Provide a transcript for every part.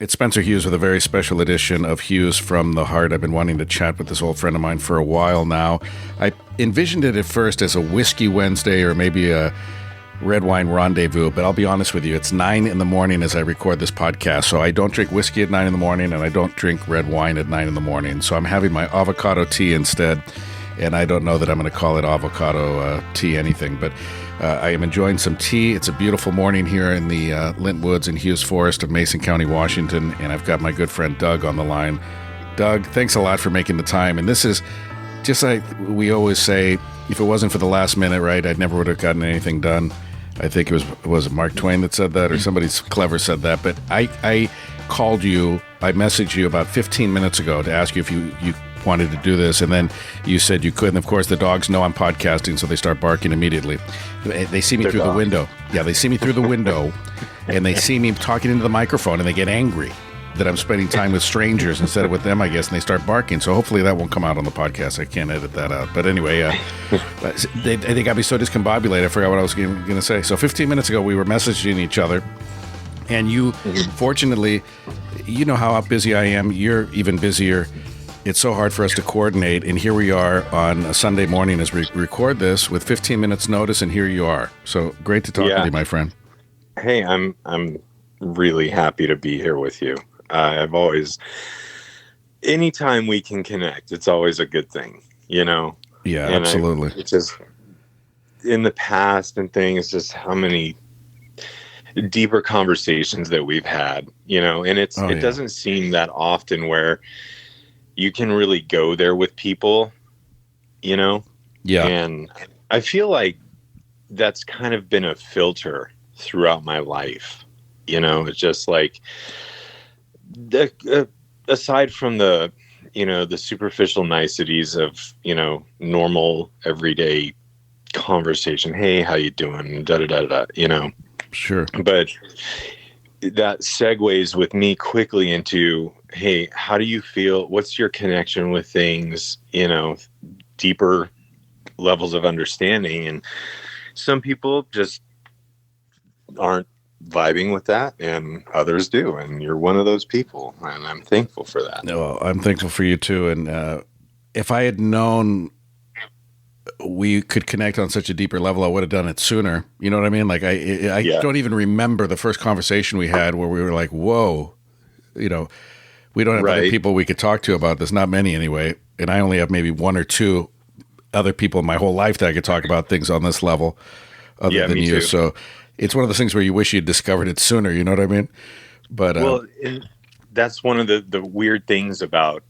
It's Spencer Hughes with a very special edition of Hughes From The Heart. I've been wanting to chat with this old friend of mine for a while now. I envisioned it at first as a Whiskey Wednesday or maybe a red wine rendezvous, but I'll be honest with you, it's 9 in the morning as I record this podcast, so I don't drink whiskey at 9 in the morning and I don't drink red wine at 9 in the morning, so I'm having my avocado tea instead, and I don't know that I'm going to call it avocado tea anything, but I am enjoying some tea. It's a beautiful morning here in the Lint Woods and Hughes Forest of Mason County, Washington, and I've got my good friend Doug on the line. Doug, thanks a lot for making the time, and this is just like we always say, if it wasn't for the last minute, right, I never would have gotten anything done. I think it was Mark Twain that said that, or somebody clever said that, but I called you, I messaged you about 15 minutes ago to ask you if you wanted to do this, and then you said you couldn't. Of course, the dogs know I'm podcasting, so they start barking immediately. They see me through the window. Yeah, they see me through the window, and they see me talking into the microphone, and they get angry that I'm spending time with strangers instead of with them, I guess, and they start barking. So hopefully that won't come out on the podcast. I can't edit that out. But anyway, they got me so discombobulated, I forgot what I was going to say. So 15 minutes ago, we were messaging each other, and you, fortunately, you know how busy I am. You're even busier. It's so hard for us to coordinate, and here we are on a Sunday morning as we record this with 15 minutes notice, and here you are. So great to talk with you, my friend. Hey, I'm really happy to be here with you. I've always, anytime we can connect, it's always a good thing, you know? Yeah, and absolutely. It's just in the past and things, just how many deeper conversations that we've had, you know, and it doesn't seem that often where you can really go there with people, you know? Yeah. And I feel like that's kind of been a filter throughout my life. You know, it's just like, aside from the, you know, the superficial niceties of, you know, normal everyday conversation. Hey, how you doing? Da, da, da, da, you know? Sure. But that segues with me quickly into, hey, how do you feel? What's your connection with things, you know, deeper levels of understanding? And some people just aren't vibing with that, and others do. And you're one of those people, and I'm thankful for that. Well, I'm thankful for you too. And if I had known we could connect on such a deeper level, I would have done it sooner. You know what I mean? Like I don't even remember the first conversation we had where we were like, whoa, you know, we don't have other people we could talk to about this. Not many anyway. And I only have maybe one or two other people in my whole life that I could talk about things on this level other than you. Too. So it's one of those things where you wish you'd discovered it sooner. You know what I mean? But well, that's one of the weird things about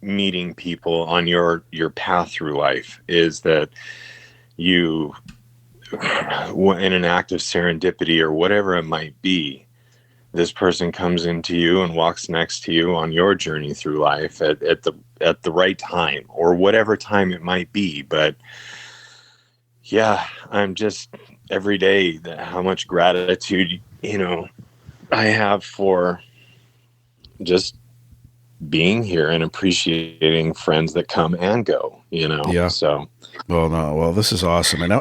meeting people on your path through life is that you, in an act of serendipity or whatever it might be, this person comes into you and walks next to you on your journey through life at the right time, or whatever time it might be. But yeah, I'm just every day how much gratitude, you know, I have for just being here and appreciating friends that come and go, you know? Yeah. So, well, this is awesome. And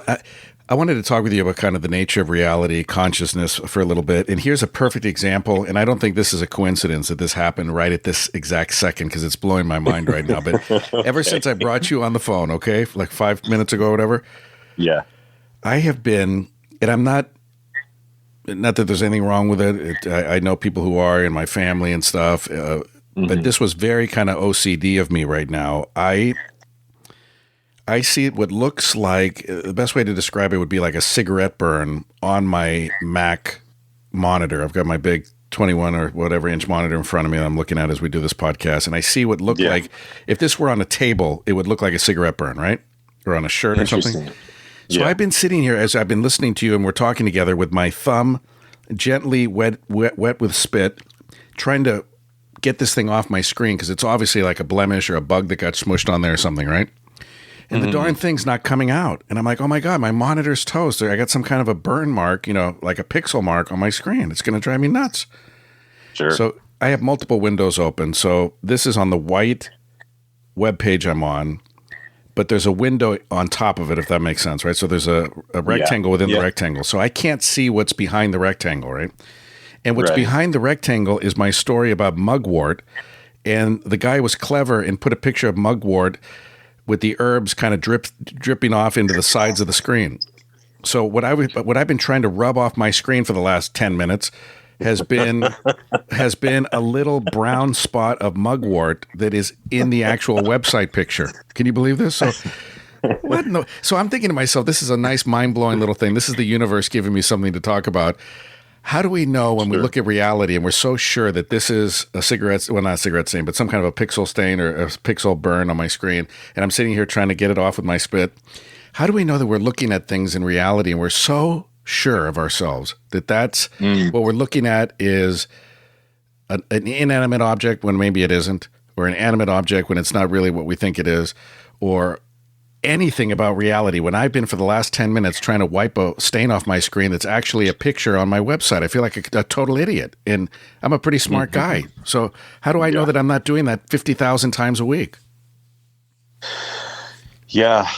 I wanted to talk with you about kind of the nature of reality, consciousness for a little bit. And here's a perfect example. And I don't think this is a coincidence that this happened right at this exact second, because it's blowing my mind right now. But ever since I brought you on the phone, okay, like 5 minutes ago or whatever. Yeah. I have been, and I'm not that there's anything wrong with it. I know people who are in my family and stuff. But this was very kind of OCD of me right now. I see what looks like, the best way to describe it would be like a cigarette burn on my Mac monitor. I've got my big 21 or whatever inch monitor in front of me that I'm looking at as we do this podcast. And I see what looked like, if this were on a table, it would look like a cigarette burn, right? Or on a shirt or something. So I've been sitting here as I've been listening to you and we're talking together with my thumb gently wet with spit, trying to get this thing off my screen because it's obviously like a blemish or a bug that got smushed on there or something, right? And the darn thing's not coming out. And I'm like, oh my God, my monitor's toast. I got some kind of a burn mark, you know, like a pixel mark on my screen. It's going to drive me nuts. Sure. So I have multiple windows open. So this is on the white web page I'm on, but there's a window on top of it, if that makes sense, right? So there's a rectangle within the rectangle. So I can't see what's behind the rectangle, right? And what's Right. behind the rectangle is my story about mugwort. And the guy was clever and put a picture of mugwort with the herbs kind of dripping off into the sides of the screen. So what I've been trying to rub off my screen for the last 10 minutes has been a little brown spot of mugwort that is in the actual website picture. Can you believe this? So what? No. So I'm thinking to myself, this is a nice mind-blowing little thing. This is the universe giving me something to talk about. How do we know when we look at reality and we're so sure that this is a cigarette, well, not a cigarette stain, but some kind of a pixel stain or a pixel burn on my screen, and I'm sitting here trying to get it off with my spit? How do we know that we're looking at things in reality and we're so sure of ourselves that that's what we're looking at is an inanimate object when maybe it isn't, or an animate object when it's not really what we think it is, or anything about reality when I've been for the last 10 minutes trying to wipe a stain off my screen that's actually a picture on my website? I feel like a total idiot, and I'm a pretty smart guy. So how do I know that I'm not doing that 50,000 times a week? Yeah.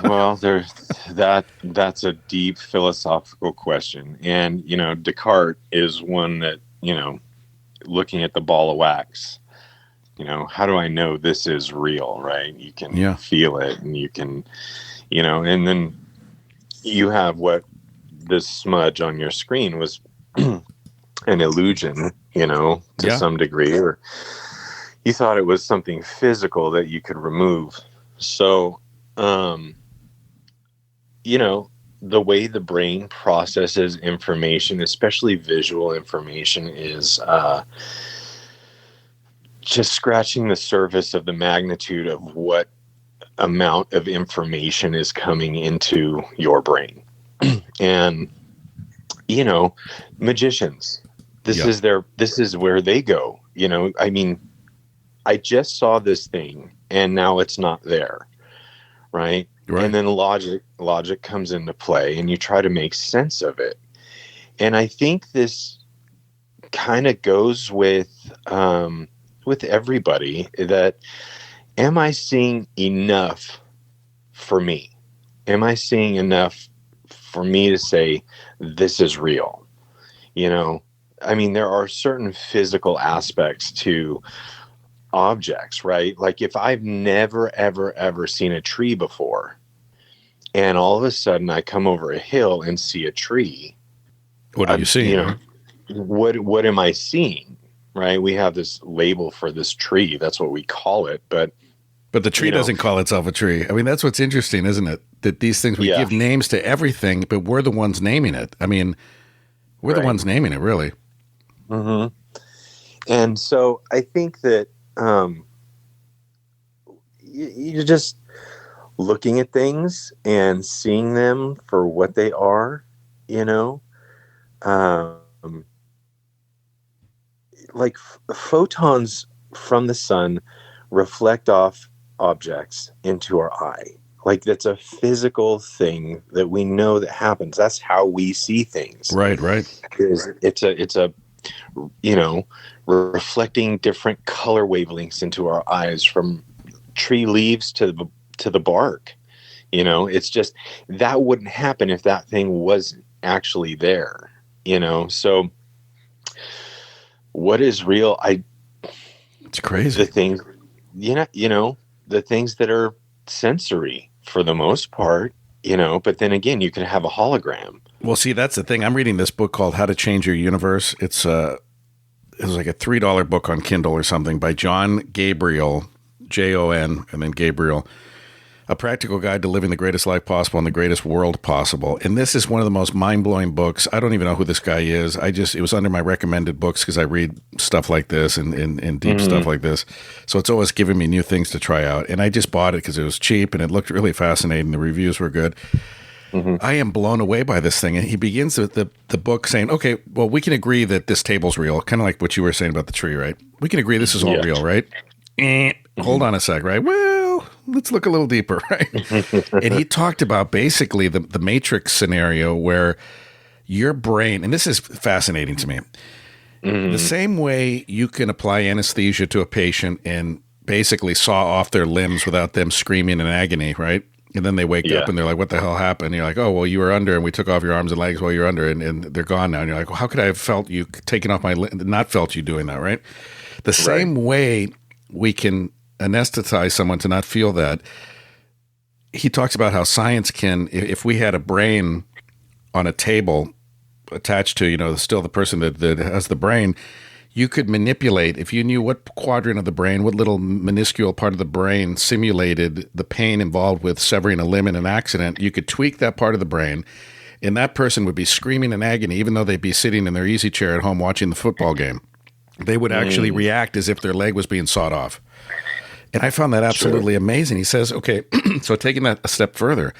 Well, that's a deep philosophical question. And, Descartes is one that, looking at the ball of wax, how do I know this is real, right? You can feel it, and you can, and then you have what this smudge on your screen was an illusion, to some degree, or you thought it was something physical that you could remove. So, the way the brain processes information, especially visual information, is just scratching the surface of the magnitude of what amount of information is coming into your brain. And, magicians, this is where they go. I just saw this thing and now it's not there. Right. And then logic comes into play and you try to make sense of it. And I think this kind of goes with everybody, that am I seeing enough for me? Am I seeing enough for me to say this is real? There are certain physical aspects to objects, right? Like if I've never, ever, ever seen a tree before, and all of a sudden I come over a hill and see a tree. What are you seeing? What am I seeing? Right? We have this label for this tree. That's what we call it. But the tree doesn't call itself a tree. That's what's interesting, isn't it? That these things, we give names to everything, but we're the ones naming it. We're the ones naming it, really. Mm-hmm. And so I think that you're just looking at things and seeing them for what they are, like photons from the sun reflect off objects into our eye. Like that's a physical thing that we know that happens. That's how we see things. Right. It's a reflecting different color wavelengths into our eyes, from tree leaves to the bark. It's just that wouldn't happen if that thing wasn't actually there. So what is real? It's crazy. The things, the things that are sensory for the most part, but then again, you can have a hologram. Well, see, that's the thing. I'm reading this book called How to Change Your Universe. It was like a $3 book on Kindle or something by John Gabriel, Jon, and then Gabriel. A Practical Guide to Living the Greatest Life Possible in the Greatest World Possible. And this is one of the most mind-blowing books. I don't even know who this guy is. It was under my recommended books because I read stuff like this and deep stuff like this. So it's always giving me new things to try out. And I just bought it because it was cheap and it looked really fascinating. The reviews were good. I am blown away by this thing. And he begins the book saying, okay, well, we can agree that this table's real. Kind of like what you were saying about the tree, right? We can agree this is all real, right? Hold on a sec, right? Well, let's look a little deeper, right? And he talked about basically the Matrix scenario where your brain, and this is fascinating to me, the same way you can apply anesthesia to a patient and basically saw off their limbs without them screaming in agony, right? And then they wake Yeah. up and they're like, what the hell happened? And you're like, oh, well, you were under and we took off your arms and legs while you were under and they're gone now. And you're like, well, how could I have felt you taking off not felt you doing that, right? The same way we can anesthetize someone to not feel that. He talks about how science can, if we had a brain on a table attached to, still the person that has the brain, you could manipulate, if you knew what quadrant of the brain, what little minuscule part of the brain simulated the pain involved with severing a limb in an accident, you could tweak that part of the brain, and that person would be screaming in agony, even though they'd be sitting in their easy chair at home watching the football game. They would actually react as if their leg was being sawed off. And I found that absolutely amazing. He says, okay, so taking that a step further,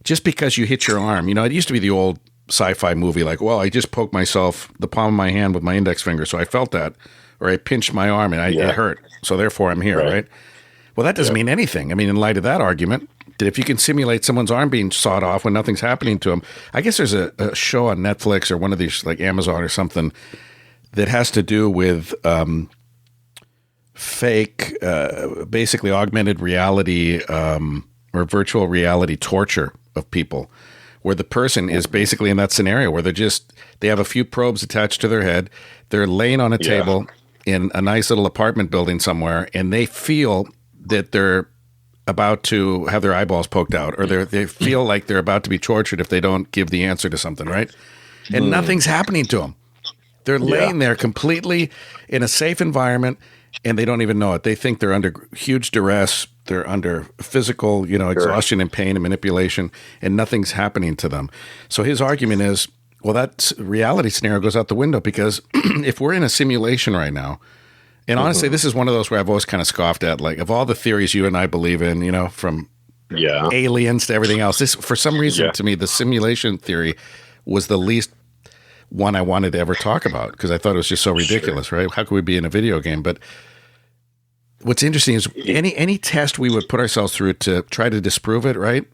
just because you hit your arm, it used to be the old sci-fi movie, like, well, I just poked myself, the palm of my hand with my index finger, so I felt that, or I pinched my arm and it hurt, so therefore I'm here, right? Well, that doesn't mean anything. I mean, in light of that argument, that if you can simulate someone's arm being sawed off when nothing's happening to them, I guess there's a show on Netflix or one of these, like Amazon or something, that has to do with fake, basically augmented reality or virtual reality torture of people, where the person is basically in that scenario where they have a few probes attached to their head. They're laying on a table in a nice little apartment building somewhere, and they feel that they're about to have their eyeballs poked out, or they feel like they're about to be tortured if they don't give the answer to something, right? And nothing's happening to them. They're laying there completely in a safe environment, and they don't even know it. They think they're under huge duress. They're under physical, exhaustion and pain and manipulation, and nothing's happening to them. So his argument is, well, that reality scenario goes out the window, because if we're in a simulation right now, and honestly, this is one of those where I've always kind of scoffed at, like, of all the theories you and I believe in, from aliens to everything else, this, for some reason, to me, the simulation theory was the least one I wanted to ever talk about, because I thought it was just so ridiculous, right? How could we be in a video game? But what's interesting is any test we would put ourselves through to try to disprove it, right,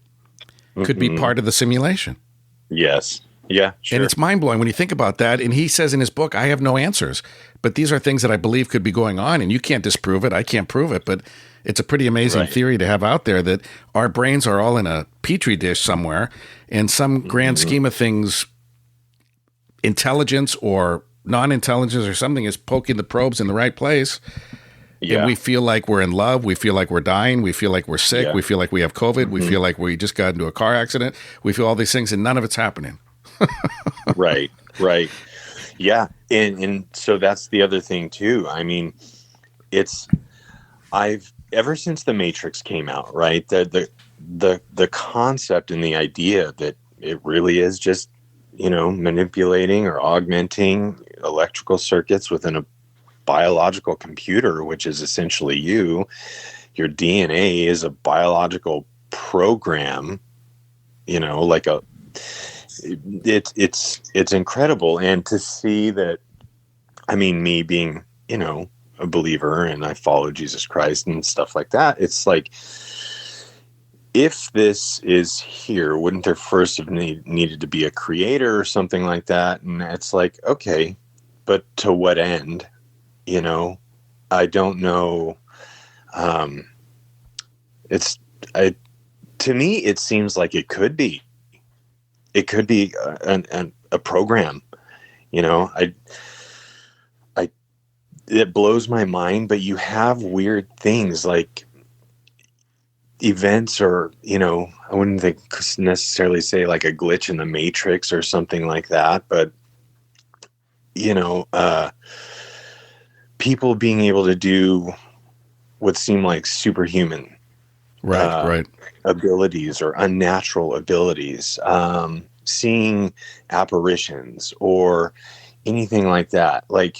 could be part of the simulation. Yes. Yeah, sure. And it's mind-blowing when you think about that. And he says in his book, I have no answers, but these are things that I believe could be going on, and you can't disprove it. I can't prove it, but it's a pretty amazing theory to have out there, that our brains are all in a petri dish somewhere, and some grand scheme of things, intelligence or non-intelligence or something is poking the probes in the right place. And we feel like we're in love. We feel like we're dying. We feel like we're sick. We feel like we have COVID. We feel like we just got into a car accident. We feel all these things, and none of it's happening. Right. Yeah. And so that's the other thing too. I mean, I've ever since The Matrix came out, right? The concept and the idea that it really is just, manipulating or augmenting electrical circuits within a biological computer, which is essentially your DNA is a biological program, like it's incredible. And to see that, I mean, me being, a believer and I follow Jesus Christ and stuff like that, it's like, if this is here, wouldn't there first have needed to be a creator or something like that? And it's like, okay, but to what end? I don't know. To me, it seems like it could be a program, it blows my mind, but you have weird things like events, or, I wouldn't necessarily say like a glitch in the Matrix or something like that, but, people being able to do what seem like superhuman abilities or unnatural abilities, seeing apparitions or anything like that. Like,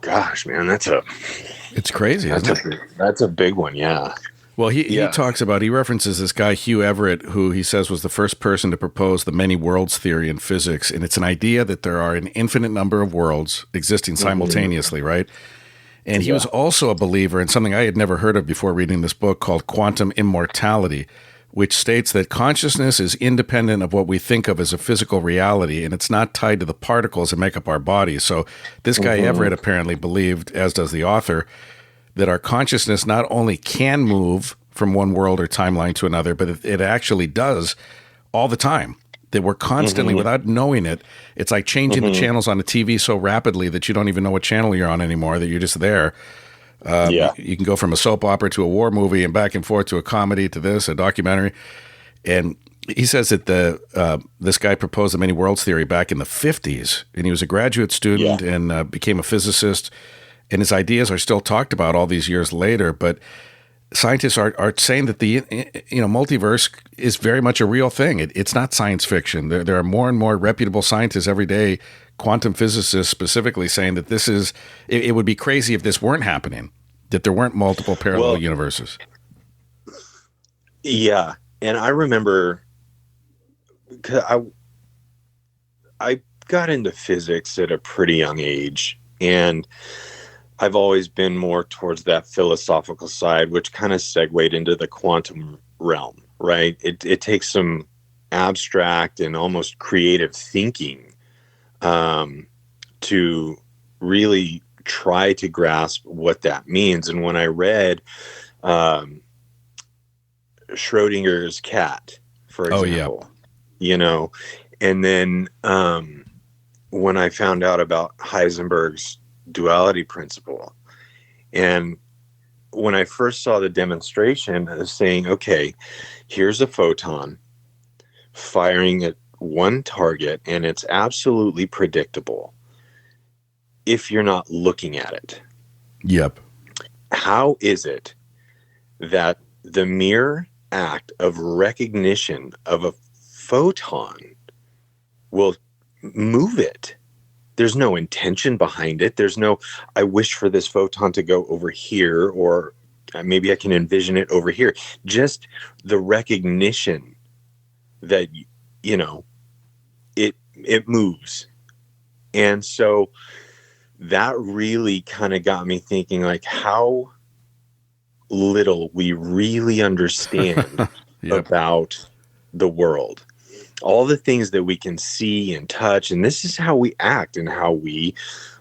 gosh, man, it's crazy, isn't it? That's a big one. Yeah. Well, he references this guy, Hugh Everett, who he says was the first person to propose the many worlds theory in physics. And it's an idea that there are an infinite number of worlds existing simultaneously, right? And he was also a believer in something I had never heard of before reading this book, called quantum immortality, which states that consciousness is independent of what we think of as a physical reality, and it's not tied to the particles that make up our bodies. So this guy Everett apparently believed, as does the author, that our consciousness not only can move from one world or timeline to another, but it actually does all the time. That we're constantly, without knowing it, it's like changing the channels on the TV so rapidly that you don't even know what channel you're on anymore, that you're just there. You can go from a soap opera to a war movie and back and forth to a comedy to this, a documentary. And he says that this guy proposed the many worlds theory back in the 50s, and he was a graduate student and became a physicist, and his ideas are still talked about all these years later. But scientists are saying that the multiverse is very much a real thing. It's not science fiction. There are more and more reputable scientists every day, quantum physicists specifically, saying that this is. It would be crazy if this weren't happening, that there weren't multiple parallel universes. Yeah, and I remember, 'cause I got into physics at a pretty young age, and I've always been more towards that philosophical side, which kind of segued into the quantum realm, right? It takes some abstract and almost creative thinking to really try to grasp what that means. And when I read Schrodinger's Cat, for example, and then when I found out about Heisenberg's duality principle, and when I first saw the demonstration of saying, okay, here's a photon firing at one target, and it's absolutely predictable if you're not looking at it. Yep. How is it that the mere act of recognition of a photon will move it? There's no intention behind it. There's no, I wish for this photon to go over here, or maybe I can envision it over here. Just the recognition that, it moves. And so that really kind of got me thinking, like, how little we really understand about the world. All the things that we can see and touch, and this is how we act and how we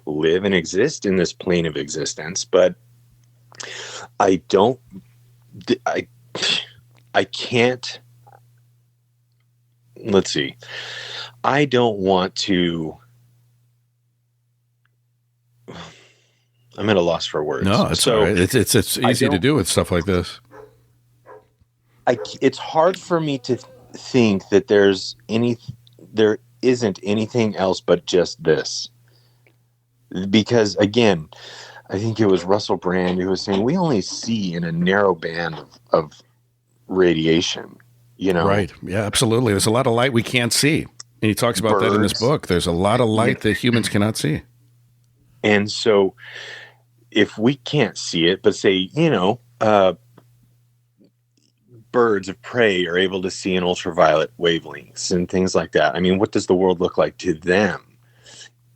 live and exist in this plane of existence. But I can't, let's see, I don't want to, I'm at a loss for words. No, it's all right. It's easy to do with stuff like this. It's hard for me to think that there isn't anything else but just this, because again, I think it was Russell Brand who was saying we only see in a narrow band of radiation, right? Yeah, absolutely. There's a lot of light we can't see, and he talks about that in his book. There's a lot of light that humans cannot see, and so if we can't see it, but say birds of prey are able to see in ultraviolet wavelengths and things like that. I mean, what does the world look like to them?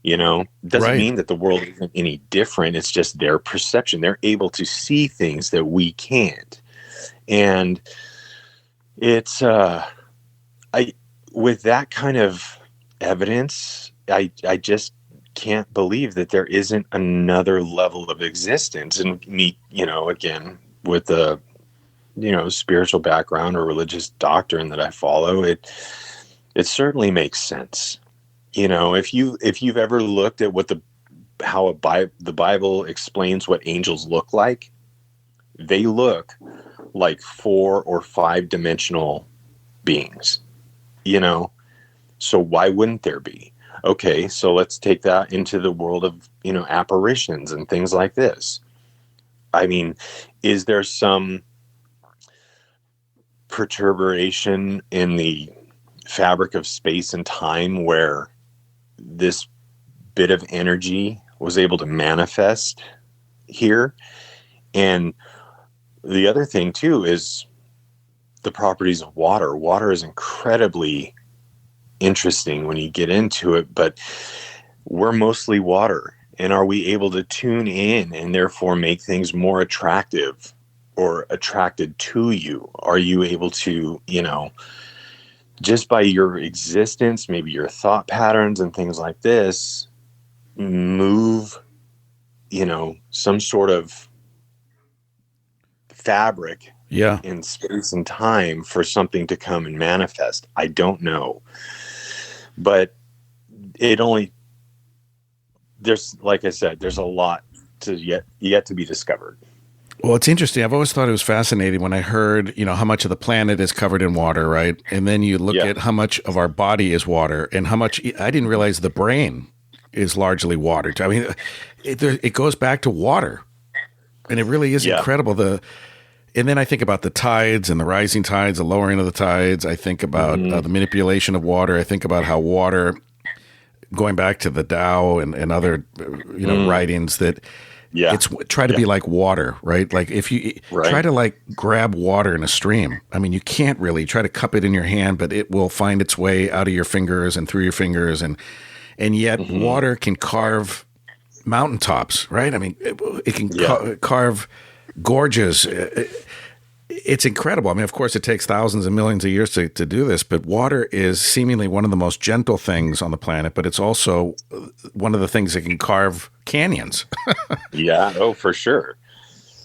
Doesn't mean that the world isn't any different. It's just their perception. They're able to see things that we can't. And it's, with that kind of evidence, I just can't believe that there isn't another level of existence. And me, again, with the, spiritual background or religious doctrine that I follow, it certainly makes sense. If you've ever looked at how the Bible explains what angels look like, they look like 4 or 5 dimensional beings, so why wouldn't there be? Okay, so let's take that into the world of, apparitions and things like this. I mean, is there some perturbation in the fabric of space and time where this bit of energy was able to manifest here? And the other thing too is the properties of water. Water is incredibly interesting when you get into it, but we're mostly water. And are we able to tune in and therefore make things more attractive or attracted to you? Are you able to, just by your existence, maybe your thought patterns and things like this, move, some sort of fabric Yeah. in space and time for something to come and manifest. I don't know. But it only, there's, like I said, there's a lot to yet to be discovered. Well, it's interesting. I've always thought it was fascinating when I heard, how much of the planet is covered in water, right? And then you look at how much of our body is water and how much, I didn't realize the brain is largely water. I mean, it goes back to water, and it really is incredible. And then I think about the tides and the rising tides, the lowering of the tides. I think about the manipulation of water. I think about how water, going back to the Tao and other, writings, that it's try to be like water, right? Like if you try to like grab water in a stream, I mean, you can't really try to cup it in your hand, but it will find its way out of your fingers and through your fingers. And yet water can carve mountaintops, right? I mean, it can carve gorges. It's incredible. I mean, of course, it takes thousands and millions of years to do this, but water is seemingly one of the most gentle things on the planet, but it's also one of the things that can carve canyons. Yeah. Oh, for sure.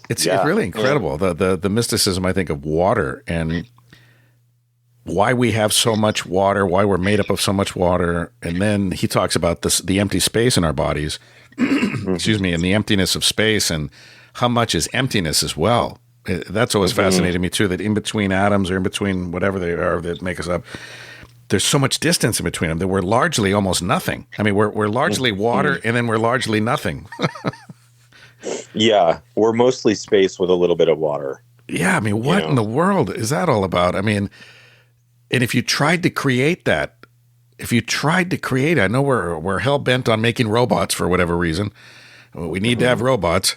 It's really incredible. The mysticism, I think, of water and why we have so much water, why we're made up of so much water. And then he talks about the empty space in our bodies, excuse me, and the emptiness of space and how much is emptiness as well. That's always fascinated me too, that in between atoms or in between whatever they are that make us up, there's so much distance in between them that we're largely almost nothing. I mean, we're largely water and then we're largely nothing. Yeah. We're mostly space with a little bit of water. Yeah. I mean, what in the world is that all about? I mean, and if you tried to create that, I know we're hell bent on making robots for whatever reason. We need to have robots.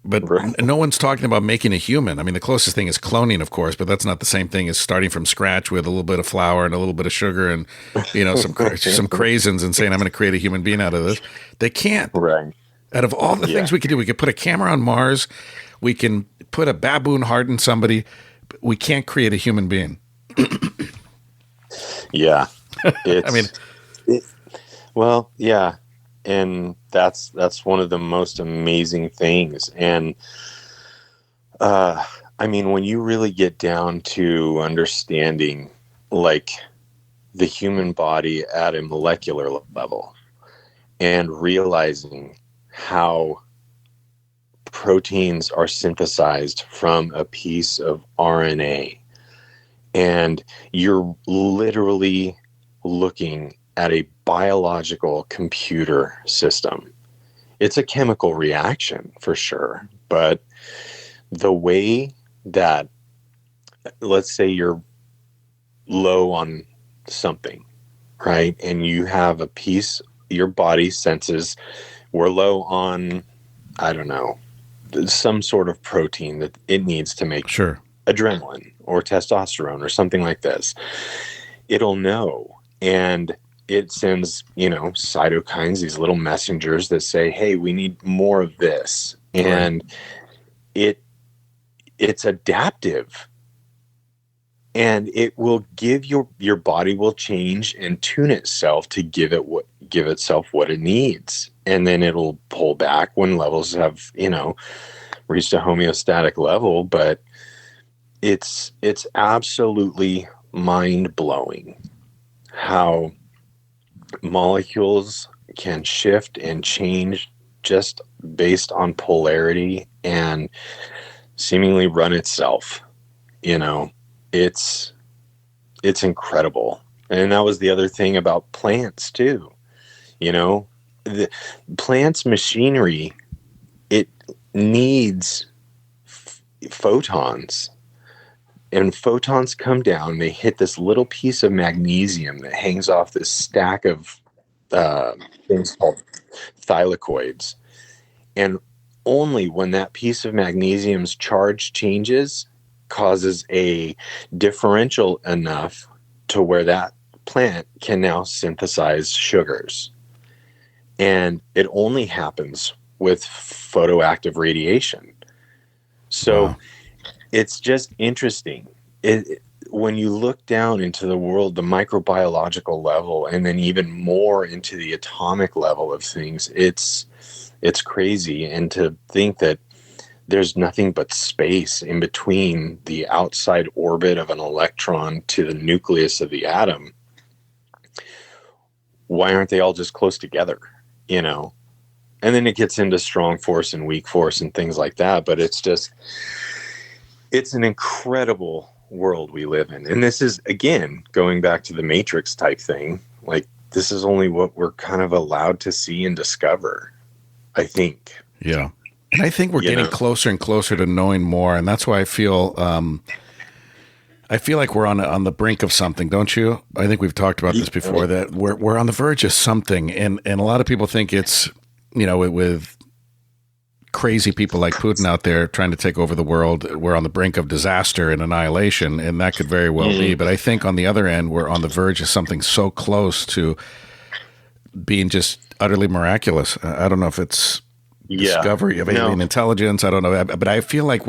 But no one's talking about making a human. I mean, the closest thing is cloning, of course, but that's not the same thing as starting from scratch with a little bit of flour and a little bit of sugar and, some craisins and saying, I'm going to create a human being out of this. They can't. Right. Out of all the things we could do, we could put a camera on Mars. We can put a baboon heart in somebody. But we can't create a human being. Yeah. I mean, well, yeah. And that's one of the most amazing things. And I mean, when you really get down to understanding like the human body at a molecular level and realizing how proteins are synthesized from a piece of RNA, and you're literally looking at a biological computer system. It's a chemical reaction for sure, but the way that, let's say you're low on something, right? And you have a piece, your body senses we're low on, I don't know, some sort of protein that it needs to make adrenaline or testosterone or something like this. It'll know. And it sends, cytokines, these little messengers that say, hey, we need more of this. And it's adaptive. And it will give your body will change and tune itself to give itself what it needs. And then it'll pull back when levels have, reached a homeostatic level. But it's absolutely mind-blowing how molecules can shift and change just based on polarity and seemingly run itself. It's incredible. And that was the other thing about plants too. The plants machinery, it needs photons. And photons come down, they hit this little piece of magnesium that hangs off this stack of things called thylakoids. And only when that piece of magnesium's charge changes causes a differential enough to where that plant can now synthesize sugars. And it only happens with photoactive radiation. So it's just interesting. When you look down into the world, the microbiological level, and then even more into the atomic level of things, it's crazy. And to think that there's nothing but space in between the outside orbit of an electron to the nucleus of the atom. Why aren't they all just close together, you know? And then it gets into strong force and weak force and things like that. But it's an incredible world we live in. And this is, again, going back to the Matrix type thing. Like, this is only what we're kind of allowed to see and discover, I think. Yeah. And I think we're getting closer and closer to knowing more. And that's why I feel like we're on the brink of something, don't you? I think we've talked about this before, that we're on the verge of something. And a lot of people think it's, you know, with crazy people like Putin out there trying to take over the world, we're on the brink of disaster and annihilation, and that could very well be. But I think on the other end, we're on the verge of something so close to being just utterly miraculous. I don't know if it's discovery of alien intelligence. I don't know. But I feel like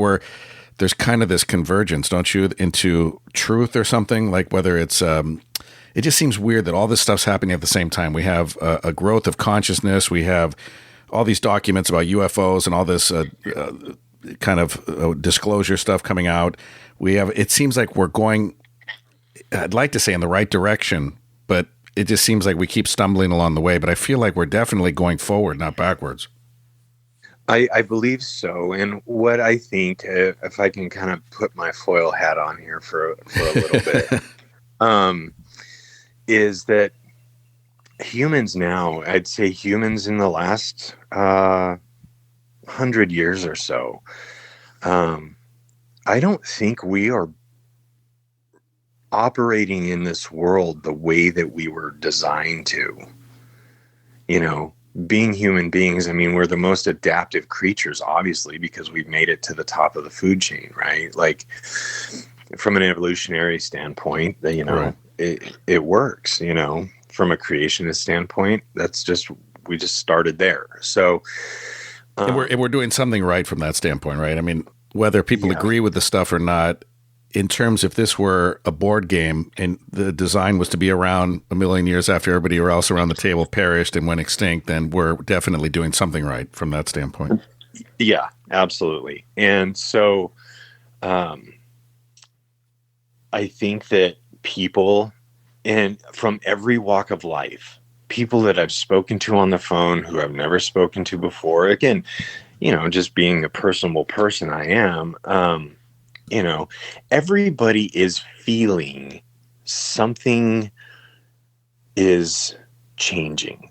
there's kind of this convergence, don't you, into truth or something, like whether it's it just seems weird that all this stuff's happening at the same time. We have a growth of consciousness. We have all these documents about UFOs and all this kind of disclosure stuff coming out. It seems like we're going, I'd like to say in the right direction, but it just seems like we keep stumbling along the way. But I feel like we're definitely going forward, not backwards. I believe so. And what I think, if I can kind of put my foil hat on here for a little bit, is that humans now, I'd say humans in the last 100 years or so, I don't think we are operating in this world the way that we were designed to. You know, being human beings, I mean, we're the most adaptive creatures, obviously, because we've made it to the top of the food chain, right? Like, from an evolutionary standpoint, you know, right. It works, you know. From a creationist standpoint, we just started there. So, and we're doing something right from that standpoint, right? I mean, whether people agree with the stuff or not, in terms if this were a board game and the design was to be around a million years after everybody else around the table perished and went extinct, then we're definitely doing something right from that standpoint. Yeah, absolutely. And so I think that people, and from every walk of life, people that I've spoken to on the phone who I've never spoken to before, again, you know, just being the personable person I am, you know, everybody is feeling something is changing,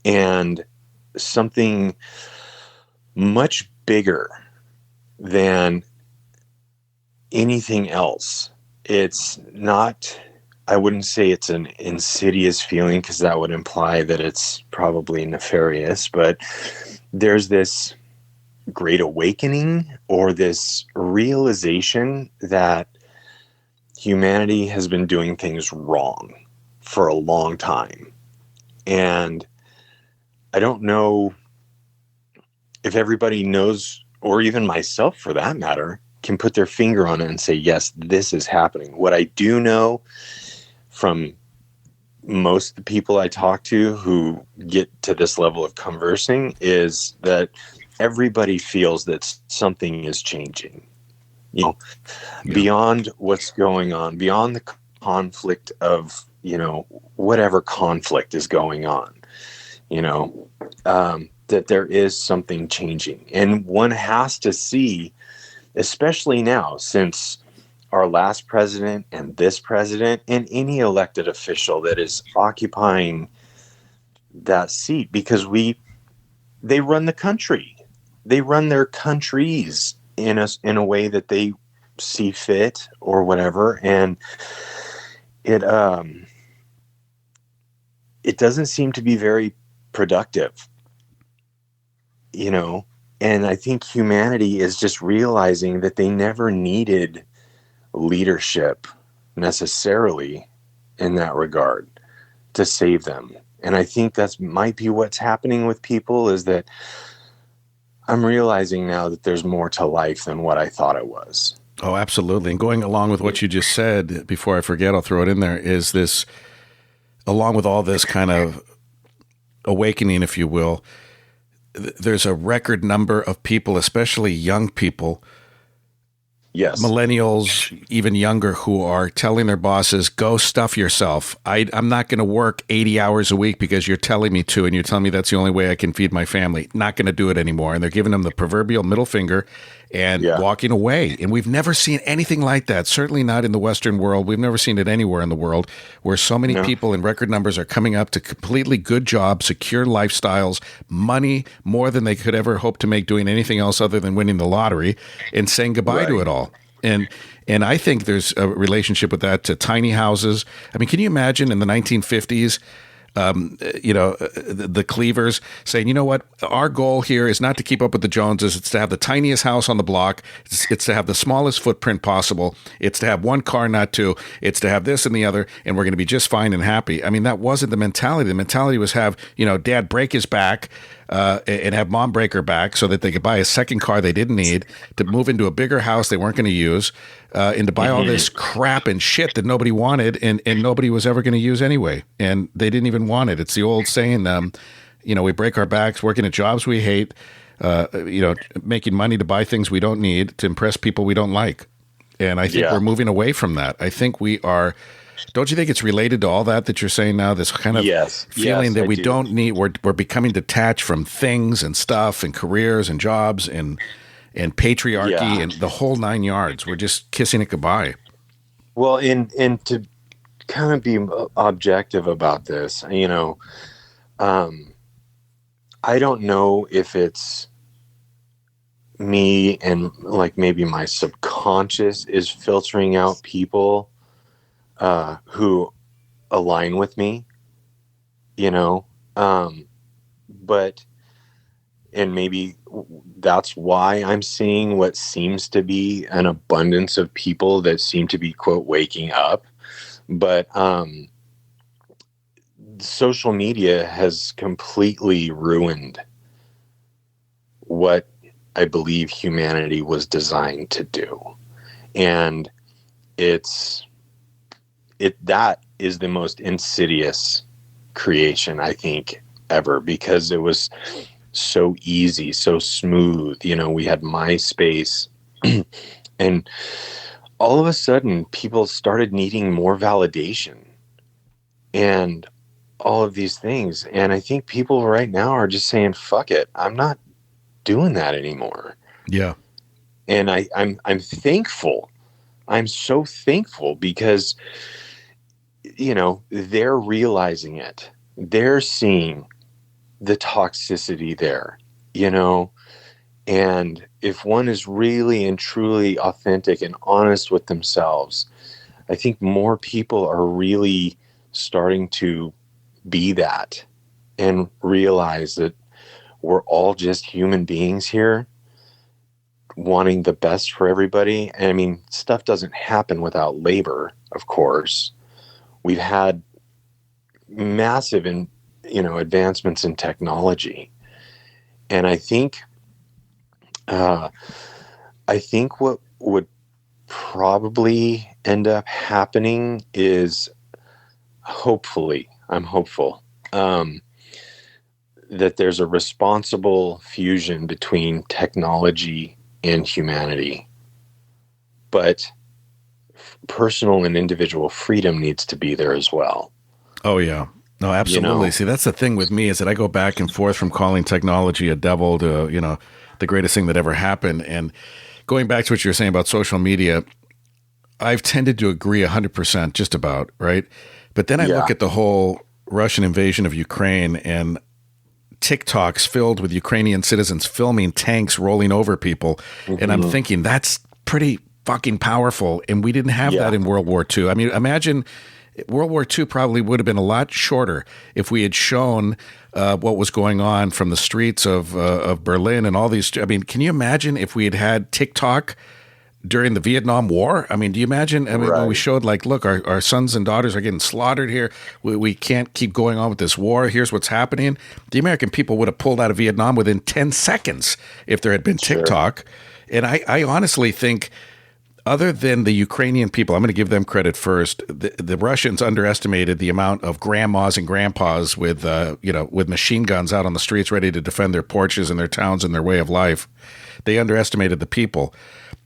and something much bigger than anything else. It's not, I wouldn't say it's an insidious feeling, because that would imply that it's probably nefarious, but there's this great awakening, or this realization that humanity has been doing things wrong for a long time. And I don't know if everybody knows, or even myself for that matter, can put their finger on it and say, yes, this is happening. What I do know from most of the people I talk to who get to this level of conversing is that everybody feels that something is changing, you know, beyond what's going on, beyond the conflict of, you know, whatever conflict is going on, you know, that there is something changing. And one has to see, especially now, since our last president and this president and any elected official that is occupying that seat, because they run the country. They run their countries in a way that they see fit or whatever. And it doesn't seem to be very productive, you know. And I think humanity is just realizing that they never needed leadership necessarily in that regard to save them. And I think that might be what's happening with people, is that I'm realizing now that there's more to life than what I thought it was. Oh, absolutely. And going along with what you just said, before I forget, I'll throw it in there, is this, along with all this kind of awakening, if you will, there's a record number of people, especially young people, Yes. millennials, even younger, who are telling their bosses, go stuff yourself. I'm not going to work 80 hours a week because you're telling me to, and you're telling me that's the only way I can feed my family. Not going to do it anymore. And they're giving them the proverbial middle finger and walking away. And we've never seen anything like that. Certainly not in the Western world. We've never seen it anywhere in the world where so many people in record numbers are coming up to completely good jobs, secure lifestyles, money more than they could ever hope to make doing anything else other than winning the lottery, and saying goodbye to it all. And I think there's a relationship with that to tiny houses. I mean, can you imagine in the 1950s, the Cleavers saying, you know what, our goal here is not to keep up with the Joneses. It's to have the tiniest house on the block. It's to have the smallest footprint possible. It's to have one car, not two. It's to have this and the other, and we're going to be just fine and happy. I mean, that wasn't the mentality. The mentality was have, dad break his back and have mom break her back so that they could buy a second car they didn't need, to move into a bigger house they weren't going to use, and to buy all this crap and shit that nobody wanted and nobody was ever going to use anyway. And they didn't even want it. It's the old saying, we break our backs working at jobs we hate, making money to buy things we don't need to impress people we don't like. And I think we're moving away from that. I think we are. Don't you think it's related to all that you're saying now? This kind of feeling that we don't need. We're becoming detached from things and stuff and careers and jobs and patriarchy and the whole 9 yards. We're just kissing it goodbye. Well, and to kind of be objective about this, I don't know if it's me and like maybe my subconscious is filtering out people who align with me, but, and maybe that's why I'm seeing what seems to be an abundance of people that seem to be, quote, waking up. But social media has completely ruined what I believe humanity was designed to do. And that is the most insidious creation, I think, ever, because it was so easy, so smooth. We had MySpace and all of a sudden people started needing more validation and all of these things. And I think people right now are just saying, fuck it, I'm not doing that anymore. Yeah. And I'm thankful. I'm so thankful because, they're realizing it. They're seeing the toxicity there, and if one is really and truly authentic and honest with themselves, I think more people are really starting to be that and realize that we're all just human beings here wanting the best for everybody. And I mean, stuff doesn't happen without labor, of course. We've had massive advancements in technology. And I think what would probably end up happening is, hopefully, I'm hopeful, that there's a responsible fusion between technology and humanity. But personal and individual freedom needs to be there as well. Oh, yeah. No, absolutely. See, that's the thing with me is that I go back and forth from calling technology a devil to, the greatest thing that ever happened. And going back to what you were saying about social media, I've tended to agree 100%, just about, right? But then I look at the whole Russian invasion of Ukraine and TikToks filled with Ukrainian citizens filming tanks rolling over people. Mm-hmm. And I'm thinking that's pretty fucking powerful. And we didn't have that in World War II. I mean, imagine World War II probably would have been a lot shorter if we had shown what was going on from the streets of Berlin and all these. I mean, can you imagine if we had had TikTok during the Vietnam War? I mean, do you imagine? I mean, when we showed like, look, our sons and daughters are getting slaughtered here. We can't keep going on with this war. Here's what's happening. The American people would have pulled out of Vietnam within 10 seconds if there had been TikTok. And I honestly think other than the Ukrainian people, I'm going to give them credit first. The Russians underestimated the amount of grandmas and grandpas with with machine guns out on the streets ready to defend their porches and their towns and their way of life. They underestimated the people.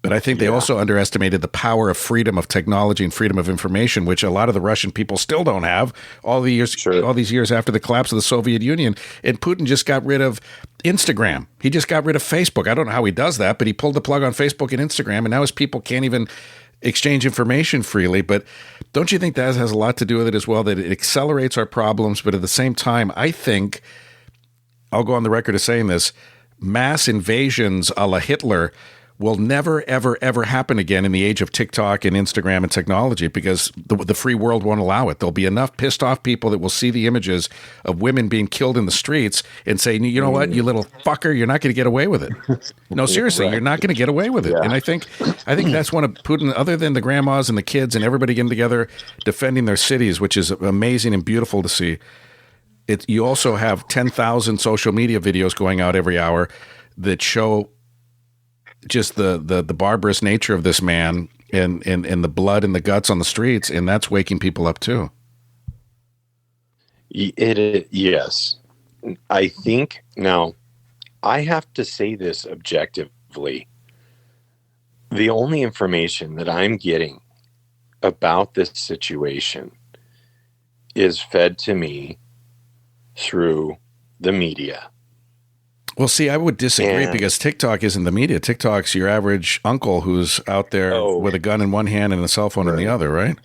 But I think they also underestimated the power of freedom of technology and freedom of information, which a lot of the Russian people still don't have all these years after the collapse of the Soviet Union. And Putin just got rid of Instagram. He just got rid of Facebook. I don't know how he does that, but he pulled the plug on Facebook and Instagram, and now his people can't even exchange information freely. But don't you think that has a lot to do with it as well, that it accelerates our problems, but at the same time, I think, I'll go on the record as saying this, mass invasions a la Hitler will never, ever, ever happen again in the age of TikTok and Instagram and technology, because the free world won't allow it. There'll be enough pissed off people that will see the images of women being killed in the streets and say, you know what, you little fucker, you're not going to get away with it. No, seriously, you're not going to get away with it. Yeah. And I think that's one of Putin, other than the grandmas and the kids and everybody getting together defending their cities, which is amazing and beautiful to see. You also have 10,000 social media videos going out every hour that show just the barbarous nature of this man and the blood and the guts on the streets, and that's waking people up too. Yes. I think, now, I have to say this objectively. The only information that I'm getting about this situation is fed to me through the media. Well, see, I would disagree because TikTok isn't the media. TikTok's your average uncle who's out there with a gun in one hand and a cell phone in the other, right?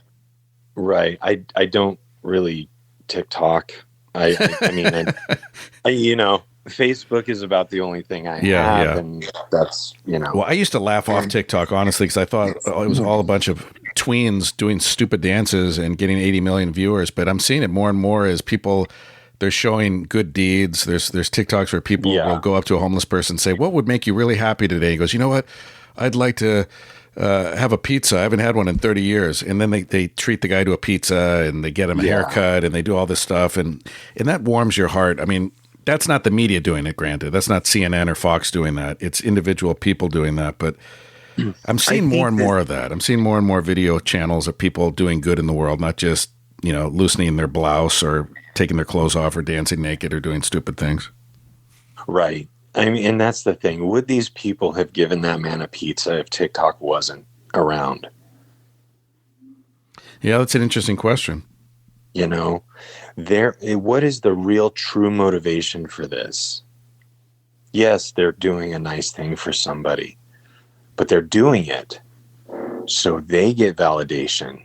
Right. I don't really TikTok. I mean, Facebook is about the only thing I have, and that's, Well, I used to laugh off TikTok, honestly, because I thought it was all a bunch of tweens doing stupid dances and getting 80 million viewers. But I'm seeing it more and more as people... They're showing good deeds. There's TikToks where people will go up to a homeless person and say, what would make you really happy today? He goes, you know what? I'd like to have a pizza. I haven't had one in 30 years. And then they treat the guy to a pizza and they get him a haircut and they do all this stuff. And that warms your heart. I mean, that's not the media doing it, granted. That's not CNN or Fox doing that. It's individual people doing that. But I'm seeing more and more of that. I'm seeing more and more video channels of people doing good in the world, not just, loosening their blouse or taking their clothes off or dancing naked or doing stupid things. Right. I mean, and that's the thing. Would these people have given that man a pizza if TikTok wasn't around? Yeah, that's an interesting question. What is the real true motivation for this? Yes, they're doing a nice thing for somebody, but they're doing it so they get validation.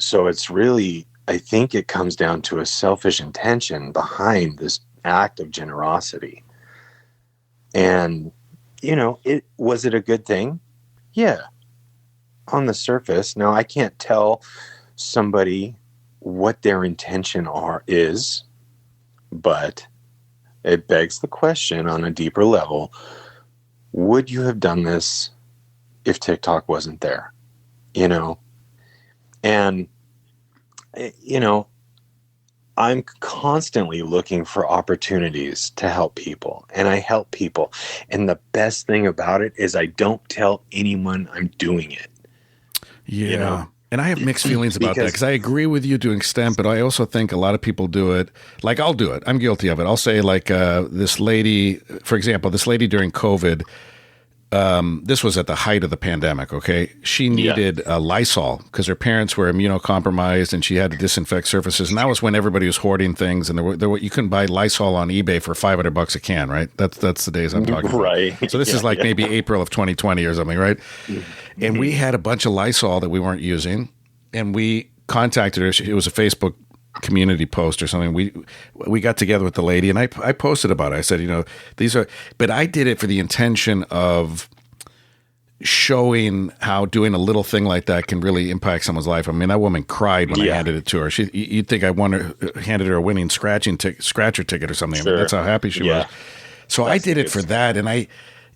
So it's really, I think it comes down to a selfish intention behind this act of generosity. And, was it a good thing? Yeah. On the surface. Now, I can't tell somebody what their intention is, but it begs the question on a deeper level, would you have done this if TikTok wasn't there? And, I'm constantly looking for opportunities to help people, and I help people. And the best thing about it is I don't tell anyone I'm doing it. Yeah. And I have mixed feelings about that because I agree with you to an extent, but I also think a lot of people do it. Like, I'll do it. I'm guilty of it. I'll say, like, this lady, for example, during COVID, this was at the height of the pandemic, okay? She needed Lysol because her parents were immunocompromised and she had to disinfect surfaces. And that was when everybody was hoarding things, and you couldn't buy Lysol on eBay for $500 a can, right? That's the days I'm talking about. Right. So this is like maybe April of 2020 or something, right? And we had a bunch of Lysol that we weren't using, and we contacted her. It was a Facebook community post or something. We got together with the lady, and I posted about it. I said, but I did it for the intention of showing how doing a little thing like that can really impact someone's life. I mean, that woman cried when I handed it to her. You'd think I handed her a winning scratcher ticket or something. Sure. I mean, that's how happy she was. So I did it for that, and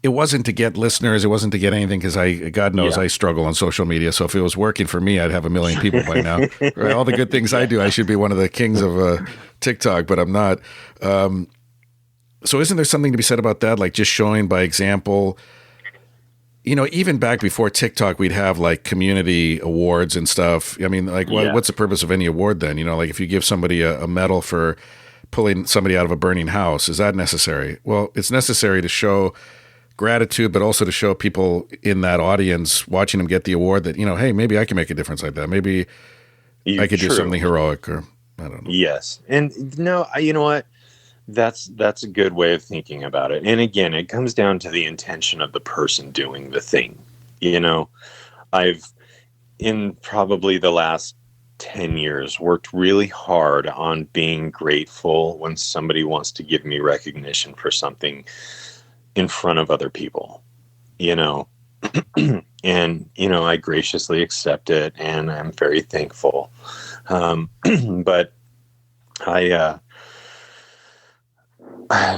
it wasn't to get listeners. It wasn't to get anything because God knows I struggle on social media. So if it was working for me, I'd have 1 million people by now. Right? All the good things I do, I should be one of the kings of TikTok, but I'm not. So isn't there something to be said about that? Like just showing by example, even back before TikTok, we'd have like community awards and stuff. I mean, like, what's the purpose of any award then? Like if you give somebody a medal for pulling somebody out of a burning house, is that necessary? Well, it's necessary to show gratitude, but also to show people in that audience watching them get the award that, hey, maybe I can make a difference like that. Maybe I could do something heroic, or I don't know. Yes. And no, you know what? That's a good way of thinking about it. And again, it comes down to the intention of the person doing the thing. I've, in probably the last 10 years, worked really hard on being grateful when somebody wants to give me recognition for something in front of other people, and, I graciously accept it, and I'm very thankful. But